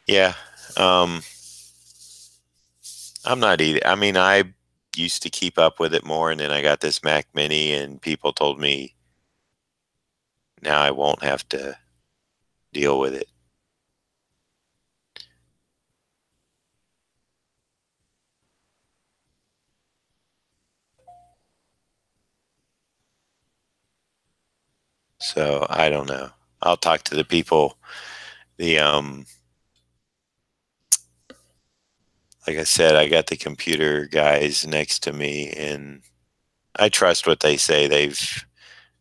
Yeah. Um, I'm not either. I mean, I used to keep up with it more, and then I got this Mac Mini, and people told me now I won't have to deal with it. So I don't know. I'll talk to the people. The like I said, I got the computer guys next to me, and I trust what they say.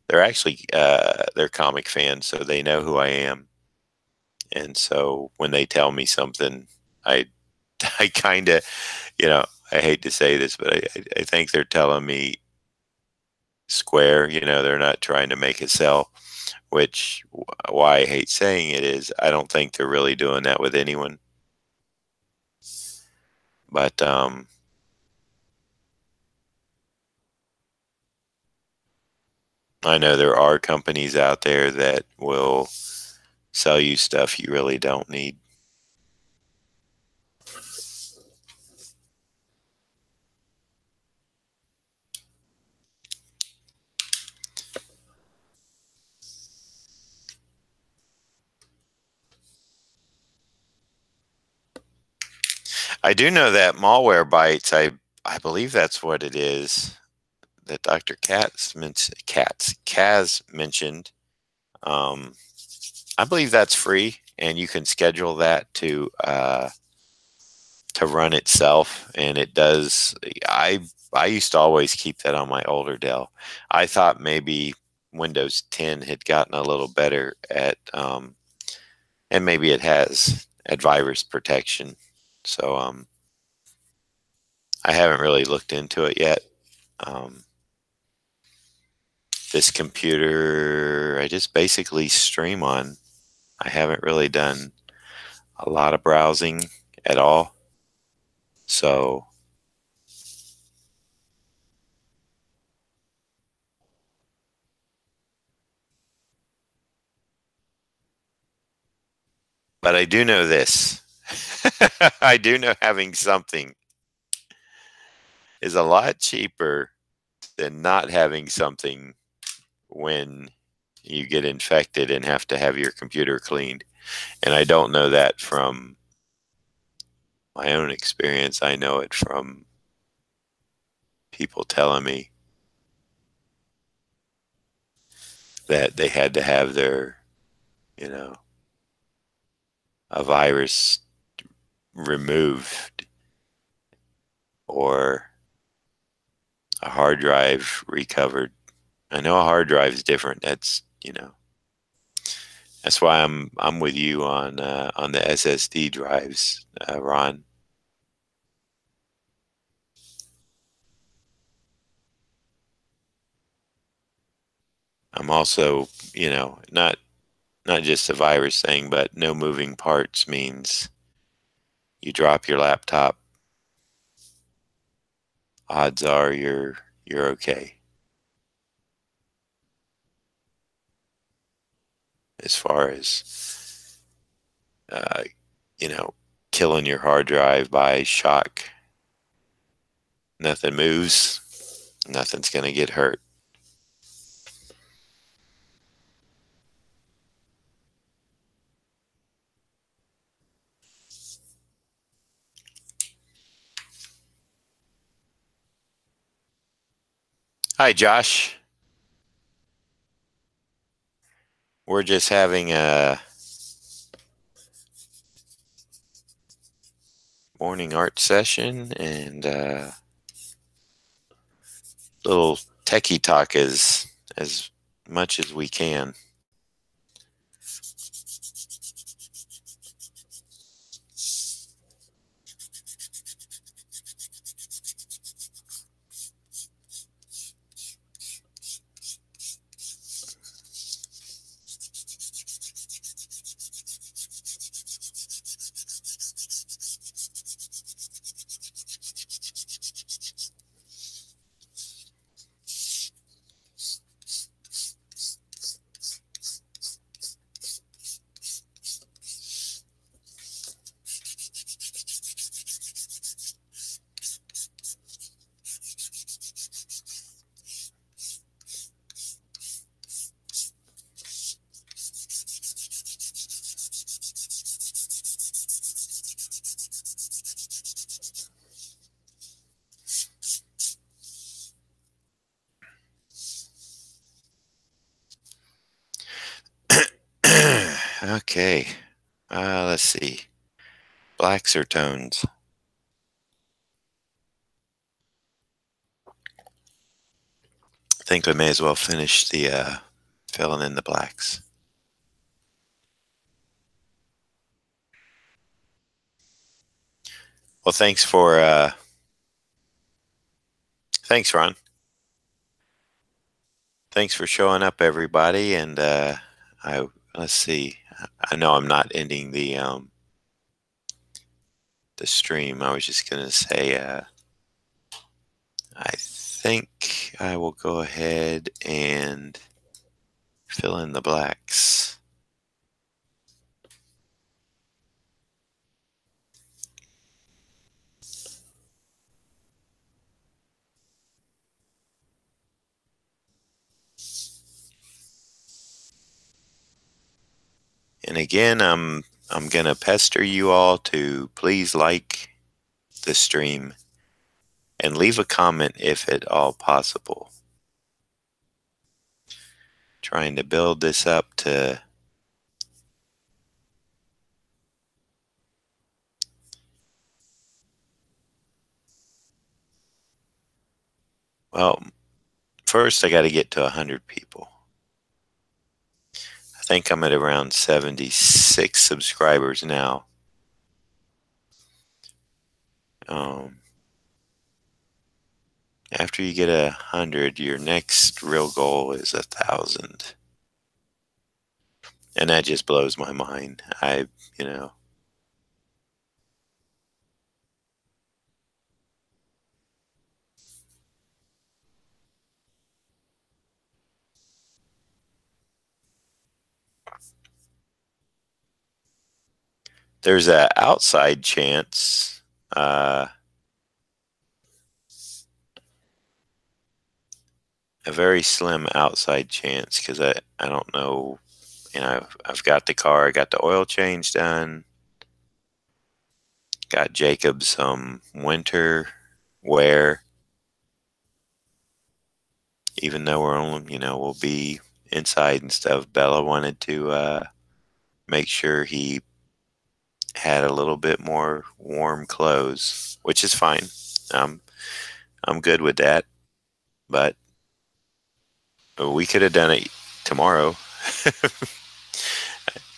They're actually they're comic fans, so they know who I am. And so when they tell me something, I I kind of, you know, I hate to say this, but I think they're telling me square. They're not trying to make it sell. Which why I hate saying it is I don't think they're really doing that with anyone. But I know there are companies out there that will sell you stuff you really don't need. I do know that malware bites. I believe that's what it is that Dr. Kaz mentioned. Um, I believe that's free, and you can schedule that to run itself, and it does. I used to always keep that on my older Dell. I thought maybe Windows 10 had gotten a little better at, and maybe it has at virus protection. So I haven't really looked into it yet. Um, this computer, I just basically stream on. I haven't really done a lot of browsing at all. So, but I do know this. I do know having something is a lot cheaper than not having something when you get infected and have to have your computer cleaned. And I don't know that from my own experience. I know it from people telling me that they had to have their, you know, a virus removed or a hard drive recovered. I know a hard drive is different. That's why I'm with you on the SSD drives, Ron. I'm also, not just a virus thing, but no moving parts means you drop your laptop, odds are you're okay. As far as uh, you know, killing your hard drive by shock, nothing moves, nothing's gonna get hurt. Hi, Josh. We're just having a morning art session and little techie talk as much as we can. Okay, let's see. Blacks or tones? I think we may as well finish the filling in the blacks. Well, thanks, Ron. Thanks for showing up, everybody. And let's see. I know I'm not ending the stream. I was just gonna say, I think I will go ahead and fill in the blacks. And again, I'm gonna pester you all to please like the stream, and leave a comment if at all possible. Trying to build this up to well, first I got to get to 100 people. I think I'm at around 76 subscribers now. After you get 100, your next real goal is 1,000. And that just blows my mind. You know, there's a outside chance, a very slim outside chance, because I don't know, I've got the car, I got the oil change done, got Jacob some winter wear, even though we're only, we'll be inside and stuff. Bella wanted to make sure he had a little bit more warm clothes, which is fine. I'm good with that, but we could have done it tomorrow.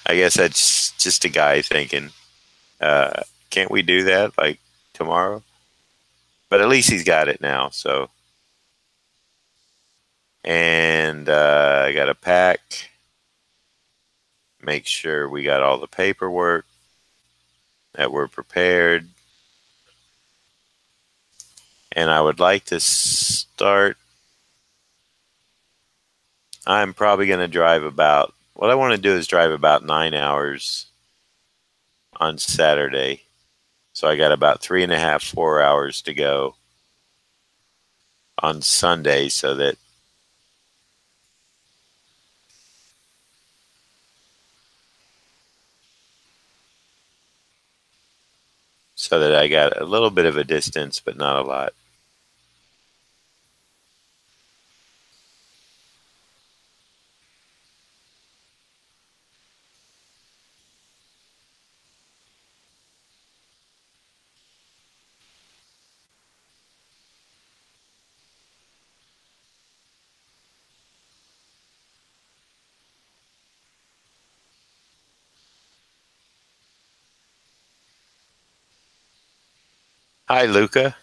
I guess that's just a guy thinking, can't we do that like tomorrow? But at least he's got it now. So, and I got to pack, make sure we got all the paperwork, that we're prepared. And I would like to start. I'm probably going to drive what I want to do is drive about 9 hours on Saturday. So I got about 3.5, 4 hours to go on Sunday so that I got a little bit of a distance, but not a lot. Hi, Luca.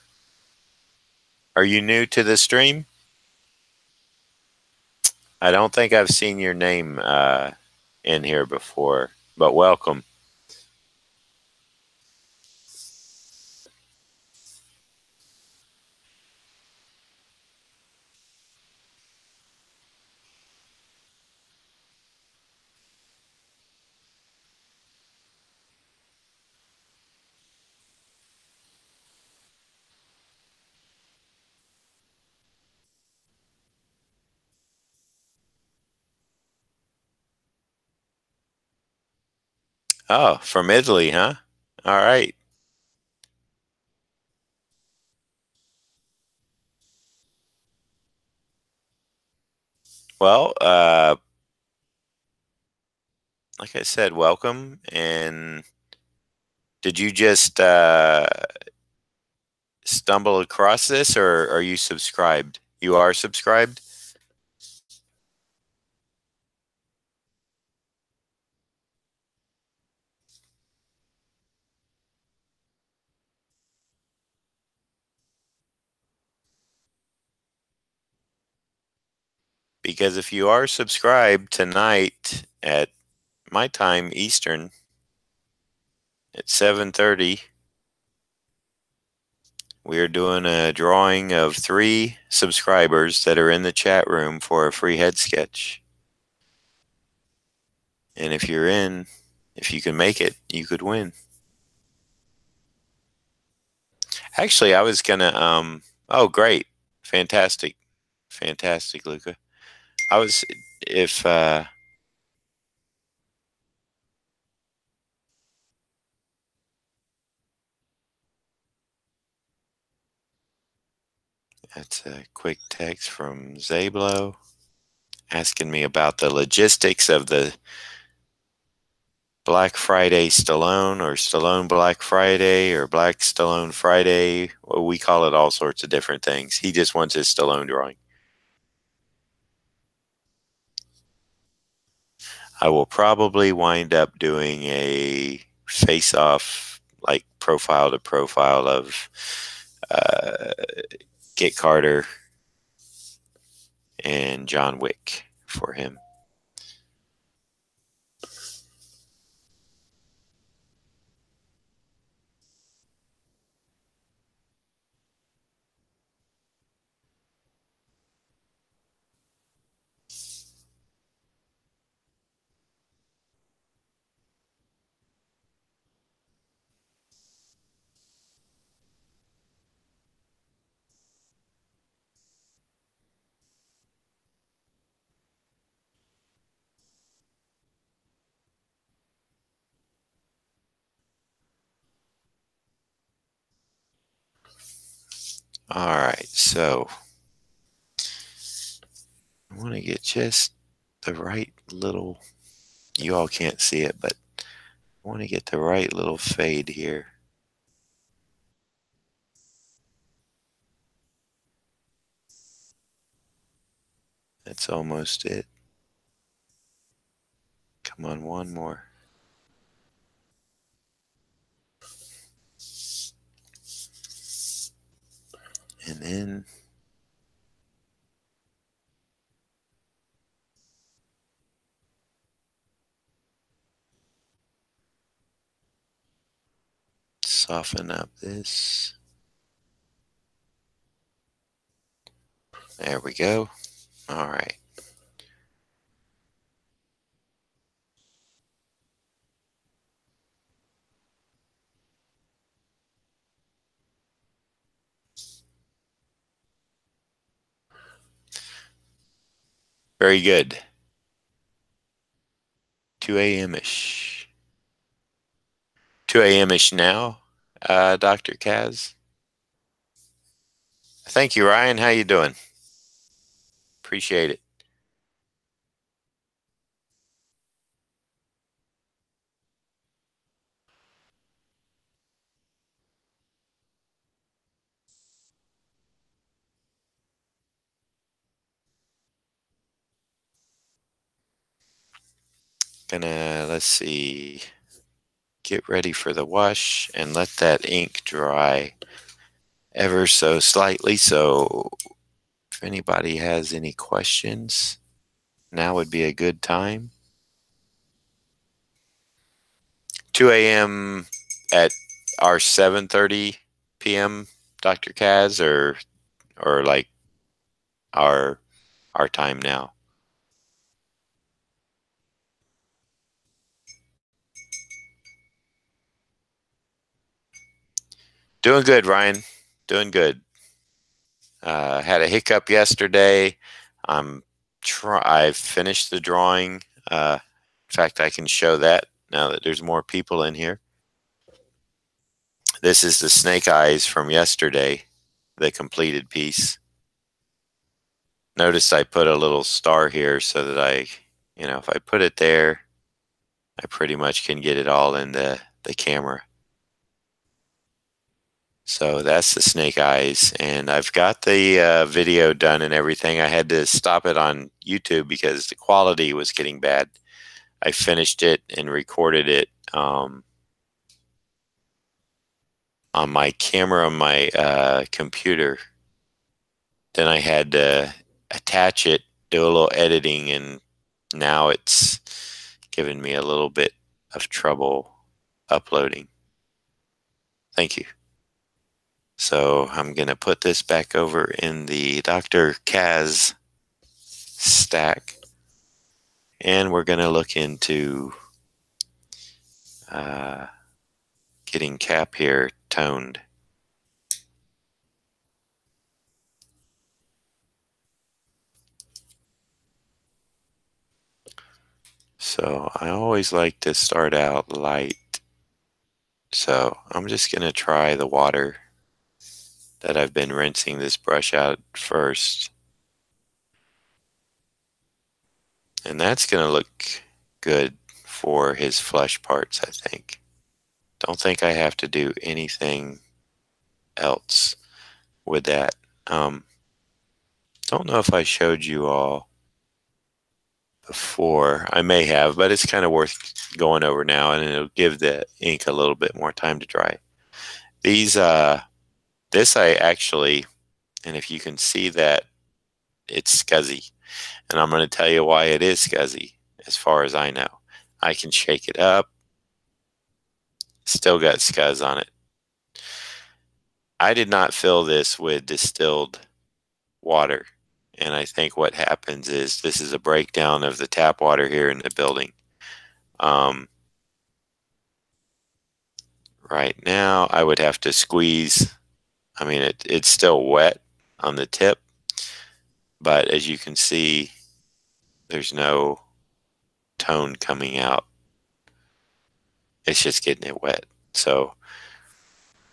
Are you new to the stream? I don't think I've seen your name in here before, but welcome. Oh, from Italy, huh? All right. Well, like I said, welcome. And did you just stumble across this, or are you subscribed? You are subscribed? Because if you are subscribed tonight at my time Eastern at 7:30, we are doing a drawing of 3 subscribers that are in the chat room for a free head sketch. And if you can make it, you could win. Actually, I was gonna oh, great. Fantastic. Fantastic, Luca. I was if That's a quick text from Zablo asking me about the logistics of the Black Friday Stallone, or Stallone Black Friday, or Black Stallone Friday. Well, we call it all sorts of different things. He just wants his Stallone drawing. I will probably wind up doing a face-off, like profile to profile of uh, Kit Carter and John Wick for him. All right, so I want to get just the right little, you all can't see it, but I want to get the right little fade here. That's almost it. Come on, one more. And then soften up this. There we go. All right. Very good. 2 a.m.-ish. 2 a.m.-ish now, Dr. Kaz. Thank you, Ryan. How you doing? Appreciate it. Let's see, get ready for the wash and let that ink dry ever so slightly. So if anybody has any questions, now would be a good time. 2 a.m. at our 7:30 p.m., Dr. Kaz, or like our time now. Doing good, Ryan. Doing good. Had a hiccup yesterday. I finished the drawing. In fact, I can show that now that there's more people in here. This is the snake eyes from yesterday, the completed piece. Notice I put a little star here so that if I put it there, I pretty much can get it all in the camera. So that's the snake eyes, and I've got the video done and everything. I had to stop it on YouTube because the quality was getting bad. I finished it and recorded it on my camera on my computer. Then I had to attach it, do a little editing, and now it's given me a little bit of trouble uploading. Thank you. So I'm going to put this back over in the Dr. Kaz stack, and we're going to look into getting Cap here toned. So I always like to start out light. So I'm just going to try the water. that I've been rinsing this brush out first. And that's going to look good for his flesh parts, I think. Don't think I have to do anything else with that. Don't know if I showed you all before. I may have, but it's kind of worth going over now, and it'll give the ink a little bit more time to dry. These, this I actually, and if you can see that, it's scuzzy. And I'm going to tell you why it is scuzzy, as far as I know. I can shake it up. Still got scuzz on it. I did not fill this with distilled water. And I think what happens is this is a breakdown of the tap water here in the building. Right now, I would have to squeeze. I mean, it's still wet on the tip, but as you can see, there's no tone coming out. It's just getting it wet. So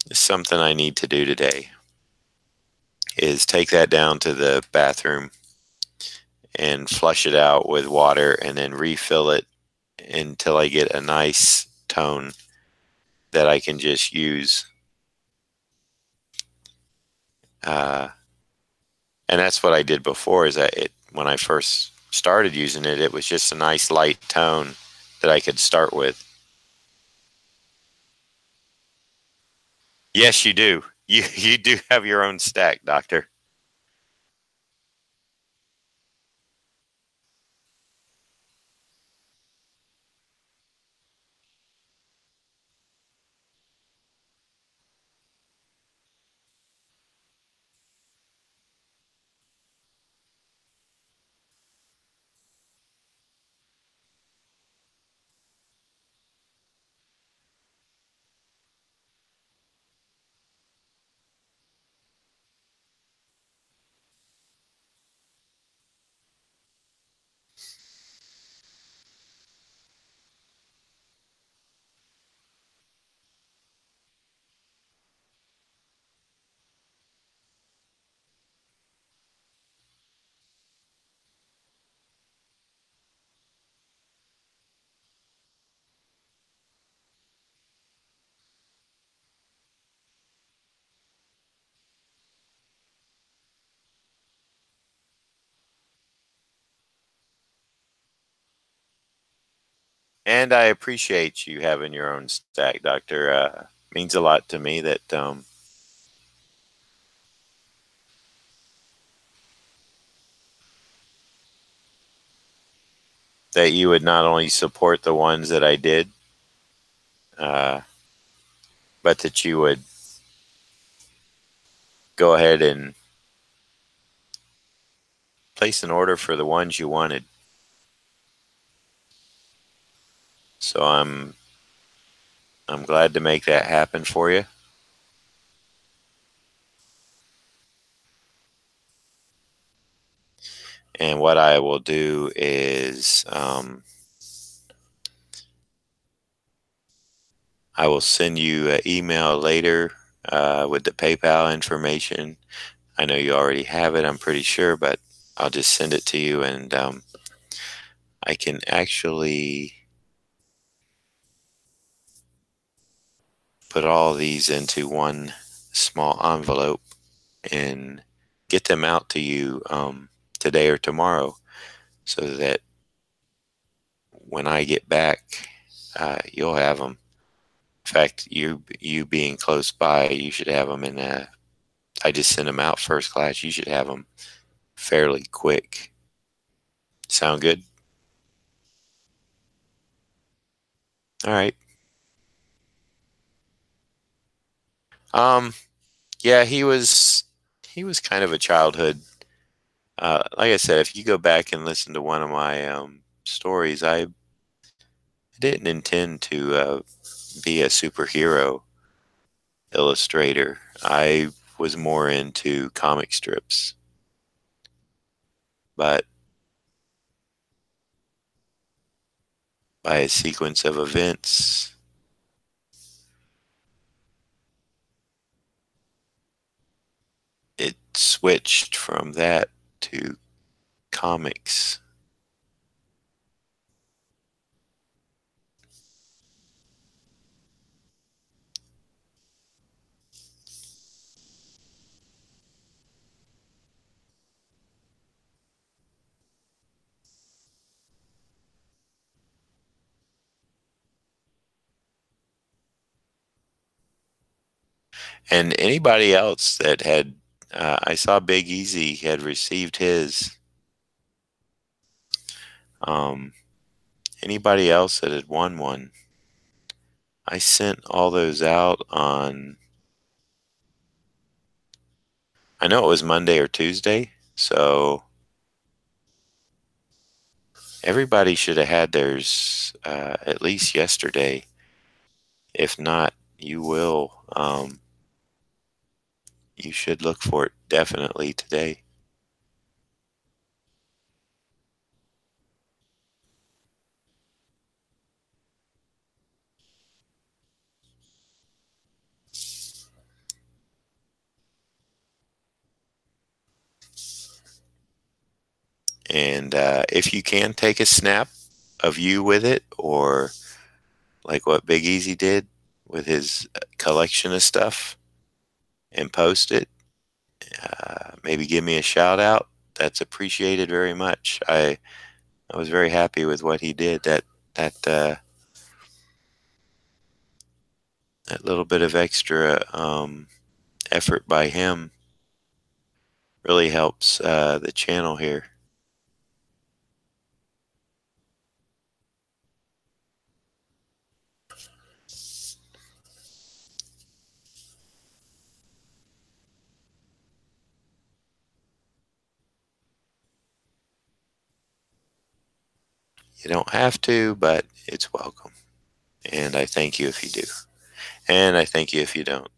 it's something I need to do today is take that down to the bathroom and flush it out with water and then refill it until I get a nice tone that I can just use. And that's what I did before, is that when I first started using it, it was just a nice light tone that I could start with. Yes, you do. You do have your own stack, Doctor. And I appreciate you having your own stack, Doctor. Means a lot to me that you would not only support the ones that I did, uh, but that you would go ahead and place an order for the ones you wanted. So I'm glad to make that happen for you. And what I will do is I will send you an email later with the PayPal information. I know you already have it, I'm pretty sure, but I'll just send it to you, and I can actually put all these into one small envelope and get them out to you today or tomorrow, so that when I get back, you'll have them. In fact, you being close by, you should have them in I just sent them out first class. You should have them fairly quick. Sound good? All right. Um, yeah, he was kind of a childhood. Like I said, if you go back and listen to one of my stories, I didn't intend to be a superhero illustrator. I was more into comic strips, but by a sequence of events, switched from that to comics. And anybody else that had, I saw Big Easy had received his. Um, Anybody else that had won one, I sent all those out on, I know it was Monday or Tuesday, so everybody should have had theirs at least yesterday. If not, you will. You should look for it definitely today. And if you can take a snap of you with it, or like what Big Easy did with his collection of stuff, and post it, maybe give me a shout out. That's appreciated very much. I was very happy with what he did. That that little bit of extra effort by him really helps the channel here. You don't have to, but it's welcome. And I thank you if you do. And I thank you if you don't.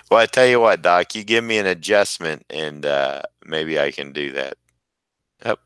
Well, I tell you what, Doc, you give me an adjustment, and maybe I can do that. Yep.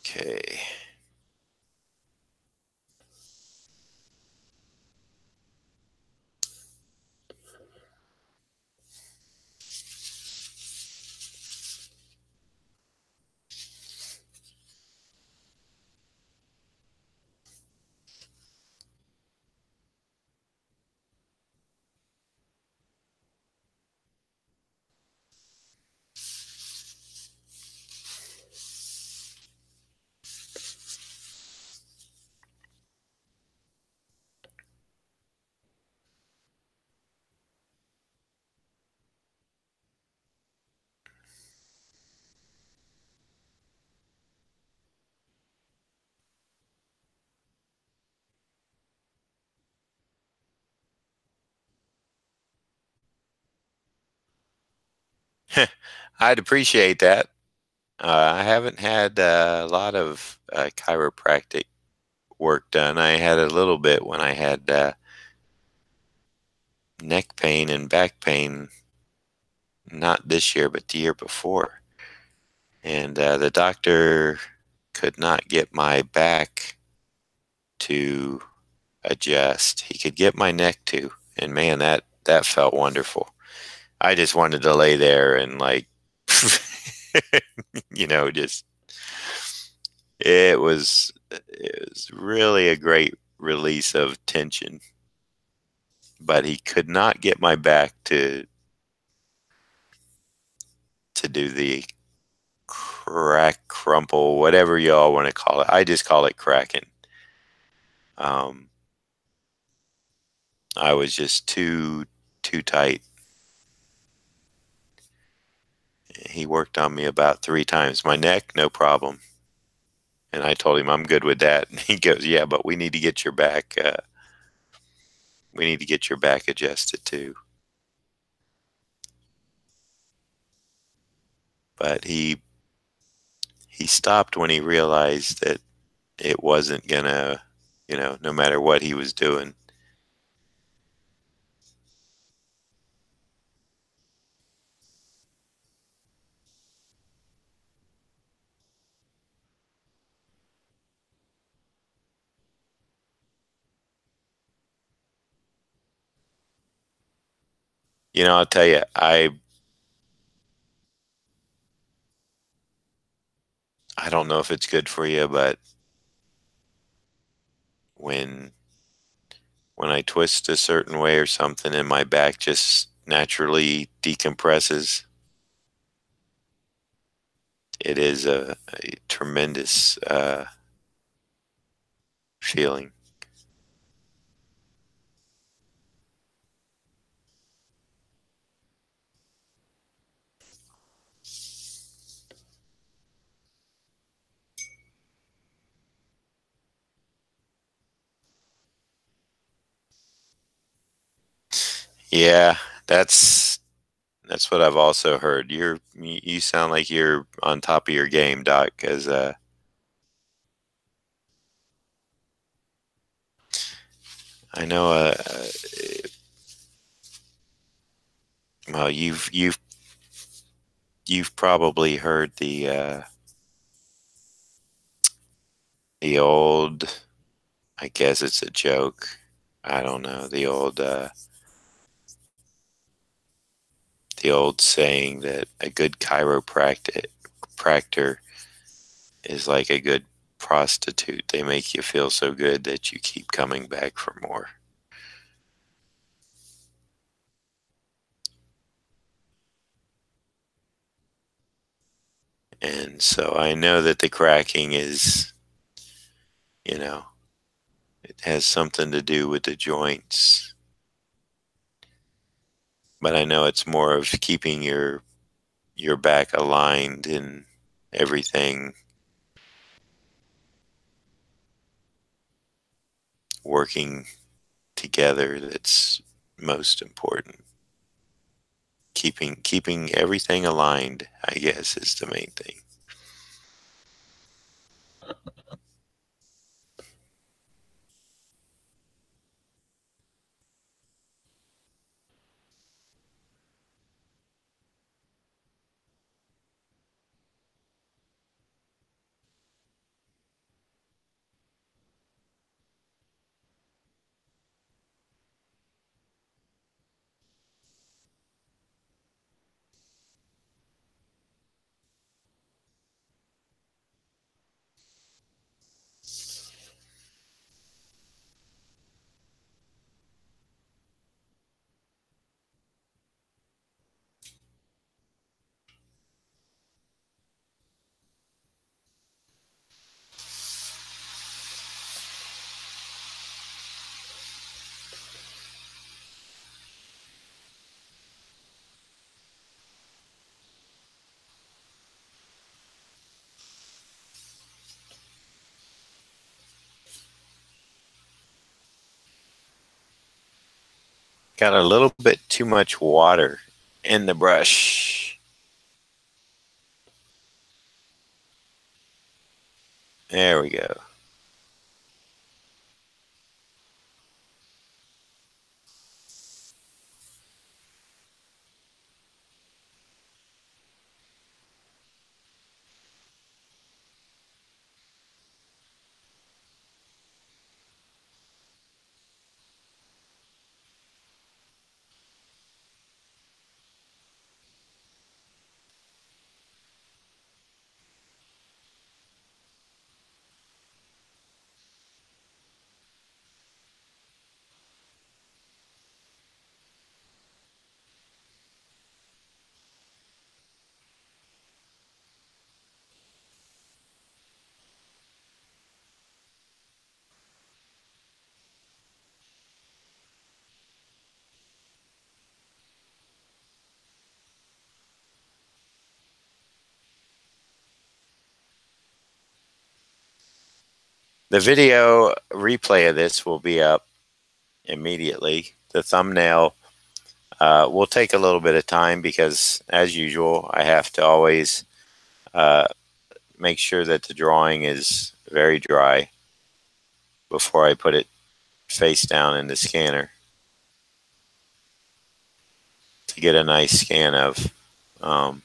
Okay. I'd appreciate that. I haven't had a lot of chiropractic work done. I had a little bit when I had neck pain and back pain, not this year, but the year before. And the doctor could not get my back to adjust. He could get my neck to, and man, that felt wonderful. I just wanted to lay there and like, just it was really a great release of tension. But he could not get my back to do the crack, crumple, whatever y'all want to call it. I just call it cracking. Um, I was just too tight. He worked on me about 3 times. My neck, no problem. And I told him I'm good with that. And he goes, "Yeah, but we need to get your back. We need to get your back adjusted too." But he stopped when he realized that it wasn't gonna, no matter what he was doing. I'll tell you, I don't know if it's good for you, but when when I twist a certain way or something and my back just naturally decompresses, it is a tremendous feeling. Yeah, that's what I've also heard. You sound like you're on top of your game, Doc, because I know well, you've probably heard the old, I guess it's a joke. I don't know, the old saying that a good chiropractor is like a good prostitute. They make you feel so good that you keep coming back for more. And so I know that the cracking is, you know, it has something to do with the joints, but I know it's more of keeping your back aligned and everything working together that's most important. Keeping everything aligned, I guess, is the main thing. Got a little bit too much water in the brush. There we go. The video replay of this will be up immediately. The thumbnail will take a little bit of time because, as usual, I have to always uh, make sure that the drawing is very dry before I put it face down in the scanner to get a nice scan of. Um,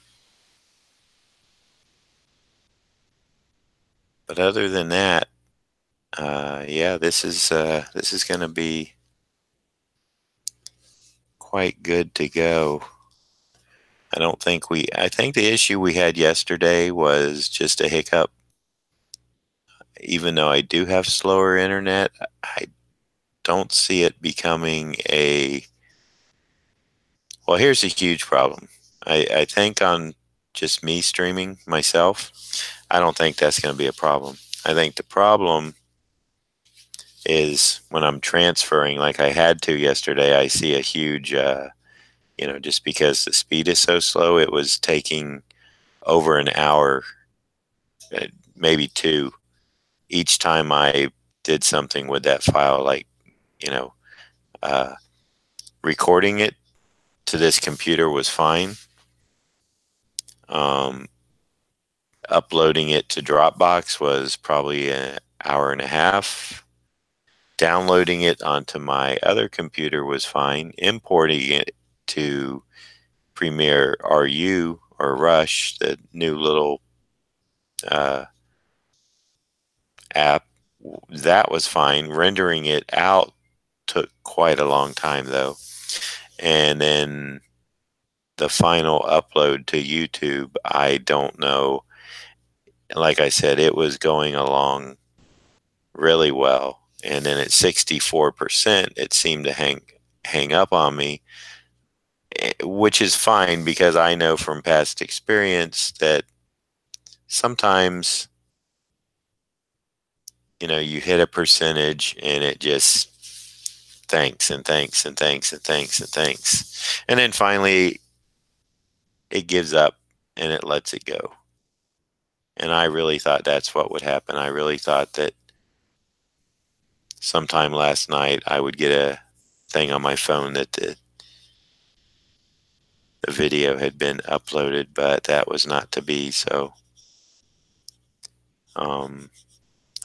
but other than that, yeah, this is going to be quite good to go. I think the issue we had yesterday was just a hiccup. Even though I do have slower internet, I don't see it becoming a, well, here's a huge problem. I think on just me streaming myself, I don't think that's going to be a problem. I think the problem is when I'm transferring like I had to yesterday, I see a huge, just because the speed is so slow, it was taking over an hour, maybe two, each time I did something with that file, like, you know, uh, recording it to this computer was fine. Um, Uploading it to Dropbox was probably an hour and a half. Downloading it onto my other computer was fine. Importing it to Premiere RU or Rush, the new little uh, app, that was fine. Rendering it out took quite a long time, though. And then the final upload to YouTube, I don't know. Like I said, it was going along really well. And then at 64%, it seemed to hang up on me, which is fine because I know from past experience that sometimes, you hit a percentage and it just thanks and thanks and thanks and thanks and thanks. And then finally it gives up and it lets it go. And I really thought that's what would happen. I really thought that sometime last night I would get a thing on my phone that the video had been uploaded, but that was not to be. So um,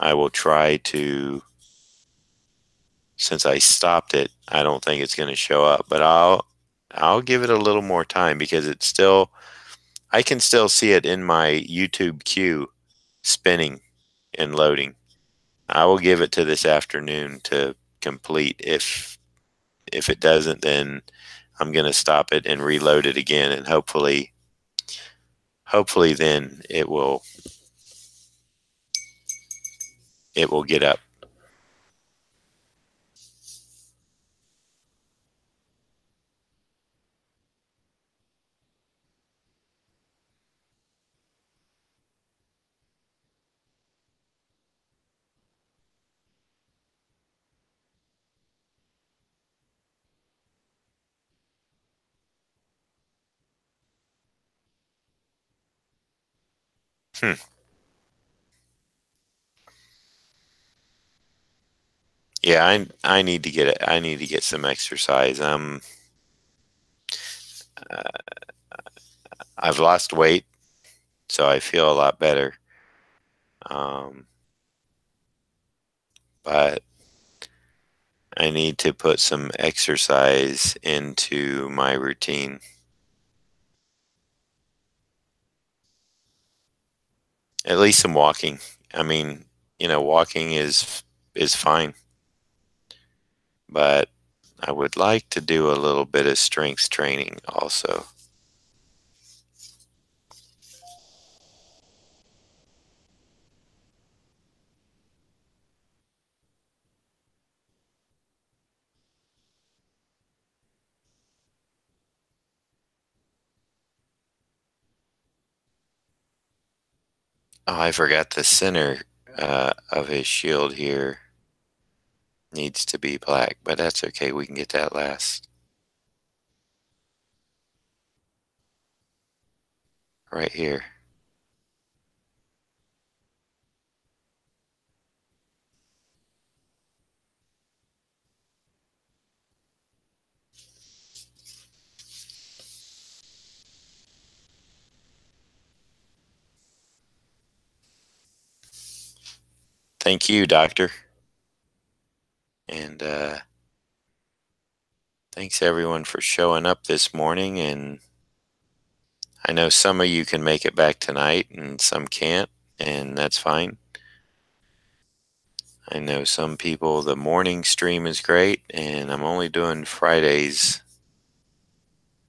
I will try to, since I stopped it, I don't think it's going to show up, but I'll give it a little more time because I can still see it in my YouTube queue spinning and loading. I will give it to this afternoon to complete. If it doesn't, then I'm going to stop it and reload it again, and hopefully then it will get up. Hmm. Yeah, I need to get it. I need to get some exercise. Uh, I've lost weight, so I feel a lot better. Um, but I need to put some exercise into my routine. At least some walking. I mean, walking is fine, but I would like to do a little bit of strength training also. Oh, I forgot the center of his shield here needs to be black, but that's okay. We can get that last. Right here. Thank you, doctor. And thanks everyone for showing up this morning. And I know some of you can make it back tonight and some can't, and that's fine. I know some people, the morning stream is great, and I'm only doing Fridays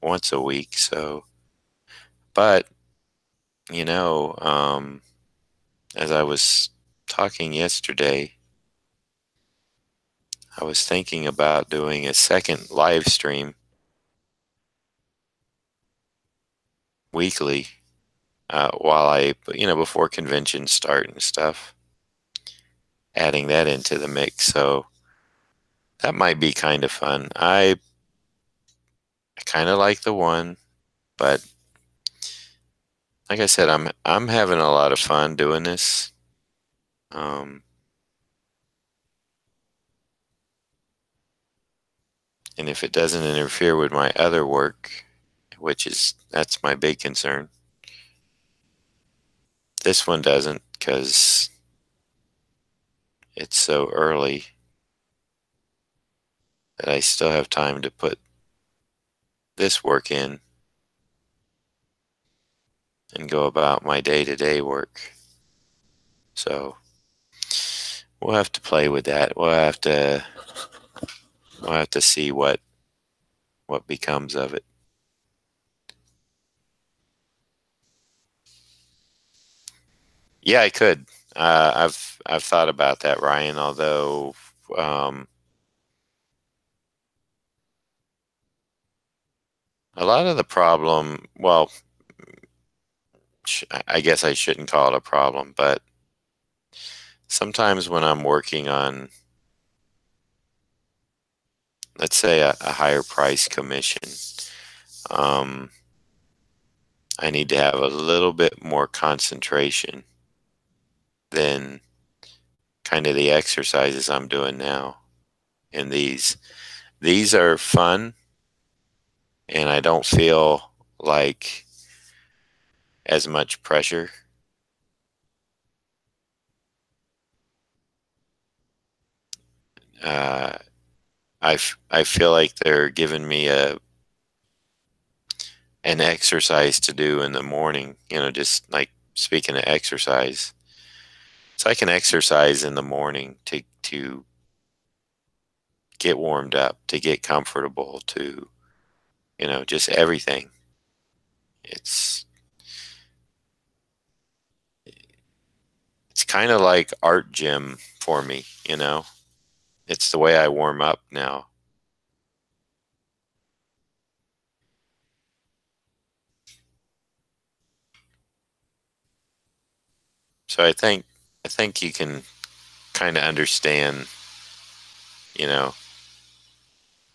once a week. So, but, you know, as I was talking yesterday, I was thinking about doing a second live stream weekly while before conventions start and stuff, adding that into the mix. So that might be kind of fun. I kind of like the one, but like I said, I'm having a lot of fun doing this. Um, and if it doesn't interfere with my other work, that's my big concern. This one doesn't because it's so early that I still have time to put this work in and go about my day-to-day work. So we'll have to play with that. We'll have to see what becomes of it. Yeah, I could. I've thought about that, Ryan. Although um, a lot of the problem, well, I guess I shouldn't call it a problem, but sometimes when I'm working on, let's say, a higher price commission, um, I need to have a little bit more concentration than kind of the exercises I'm doing now. And these are fun, and I don't feel like as much pressure. Uh, I feel like they're giving me an exercise to do in the morning. Just like speaking of exercise, so I can exercise in the morning to get warmed up, to get comfortable, to just everything. It's it's kind of like art gym for me. It's the way I warm up now. So I think you can kind of understand, you know,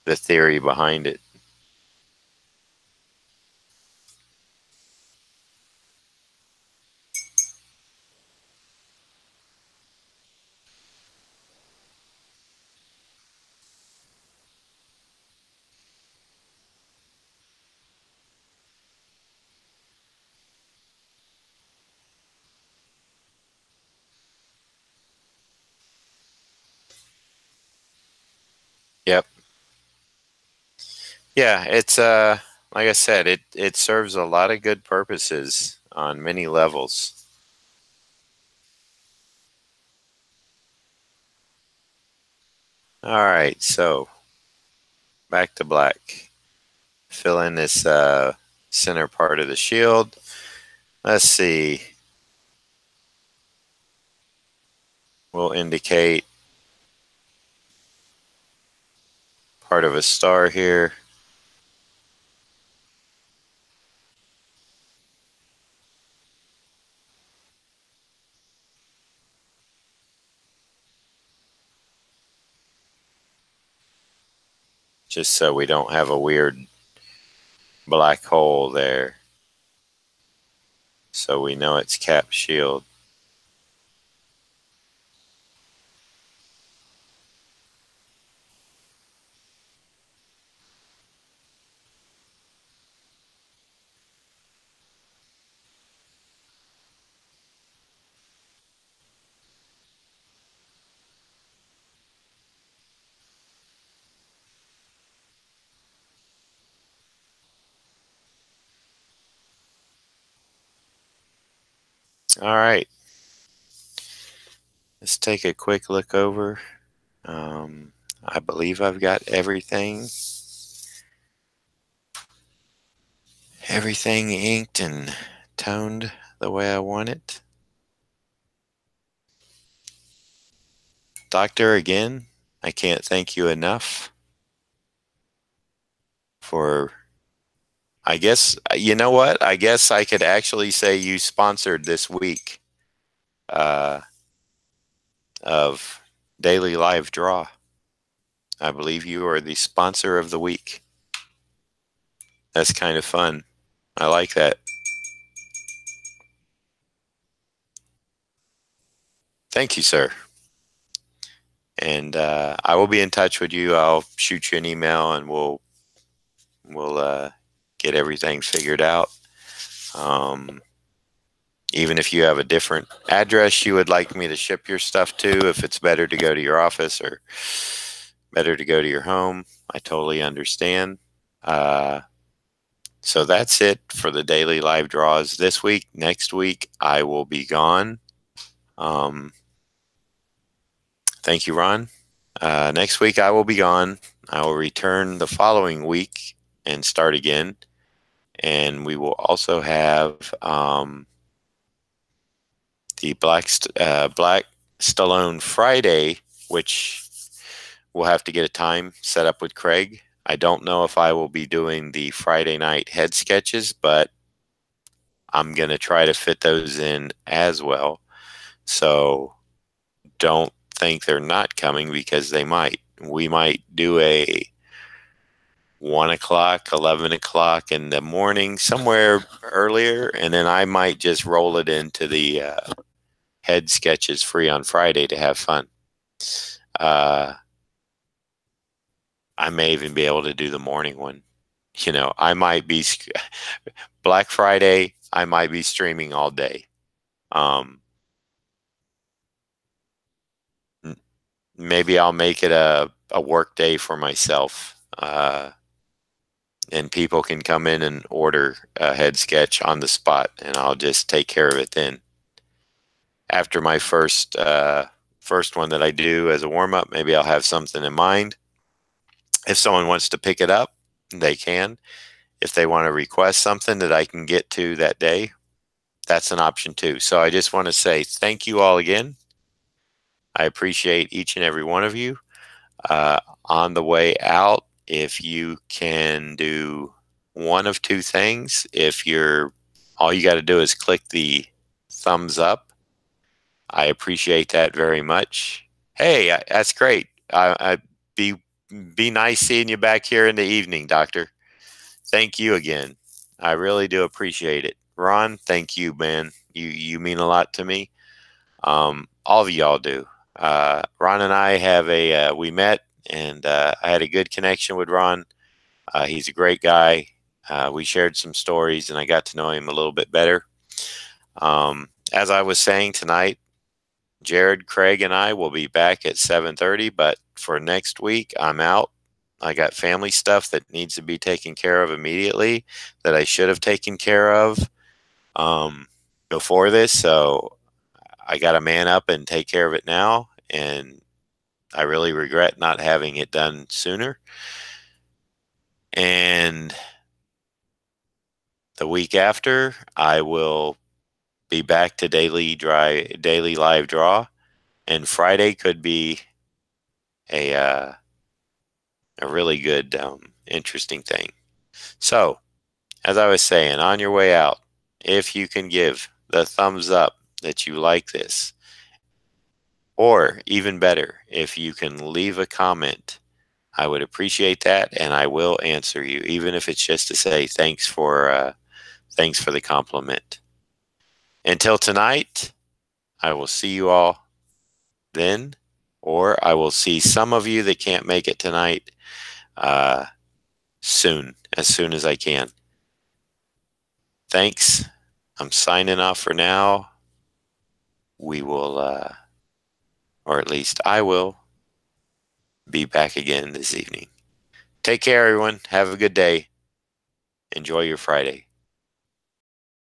the theory behind it. Yeah, it's like I said, it serves a lot of good purposes on many levels. All right, so back to black. Fill in this center part of the shield. Let's see. We'll indicate part of a star here. Just so we don't have a weird black hole there. So we know it's cap shield. All right. Let's take a quick look over. I believe I've got everything inked and toned the way I want it. Doctor, again, I can't thank you enough for, I guess, you know what? I guess I could actually say you sponsored this week uh, of Daily Live Draw. I believe you are the sponsor of the week. That's kind of fun. I like that. Thank you, sir. And I will be in touch with you. I'll shoot you an email, and we'll get everything figured out. Um, Even if you have a different address you would like me to ship your stuff to, if it's better to go to your office or better to go to your home, I totally understand. Uh, so that's it for the daily live draws this week. Next week, I will be gone. Um, Thank you, Ron. Next week, I will be gone. I will return the following week and start again. And we will also have the Black Stallone Friday, which we'll have to get a time set up with Craig. I don't know if I will be doing the Friday night head sketches, but I'm going to try to fit those in as well. So don't think they're not coming, because they might. We might do a 1 o'clock, 11 o'clock in the morning, somewhere earlier, and then I might just roll it into the head sketches free on Friday to have fun. I may even be able to do the morning one. You know, I might be Black Friday. I might be streaming all day. Um, Maybe I'll make it a work day for myself, and people can come in and order a head sketch on the spot, and I'll just take care of it then. After my first one that I do as a warm up, maybe I'll have something in mind. If someone wants to pick it up, they can. If they want to request something that I can get to that day, that's an option too. So I just want to say thank you all again. I appreciate each and every one of you. On the way out, if you can do one of two things, if you're all you got to do is click the thumbs up. I appreciate that very much. Hey, that's great. I be nice seeing you back here in the evening, Doctor. Thank you again. I really do appreciate it. Ron, thank you, man. You mean a lot to me. All of y'all do. Ron and I have we met, and I had a good connection with Ron. He's a great guy. We shared some stories, and I got to know him a little bit better. As I was saying tonight, Jared, Craig, and I will be back at 7:30. But for next week, I'm out. I got family stuff that needs to be taken care of immediately that I should have taken care of before this. So I got to man up and take care of it now. And I really regret not having it done sooner. And the week after, I will be back to daily live draw. And Friday could be a really good, interesting thing. So, as I was saying, on your way out, if you can give the thumbs up that you like this, or even better, if you can leave a comment, I would appreciate that, and I will answer you, even if it's just to say thanks for the compliment. Until tonight, I will see you all then, or I will see some of you that can't make it tonight soon, as soon as I can. Thanks. I'm signing off for now. We will, or at least I will, be back again this evening. Take care, everyone. Have a good day. Enjoy your Friday.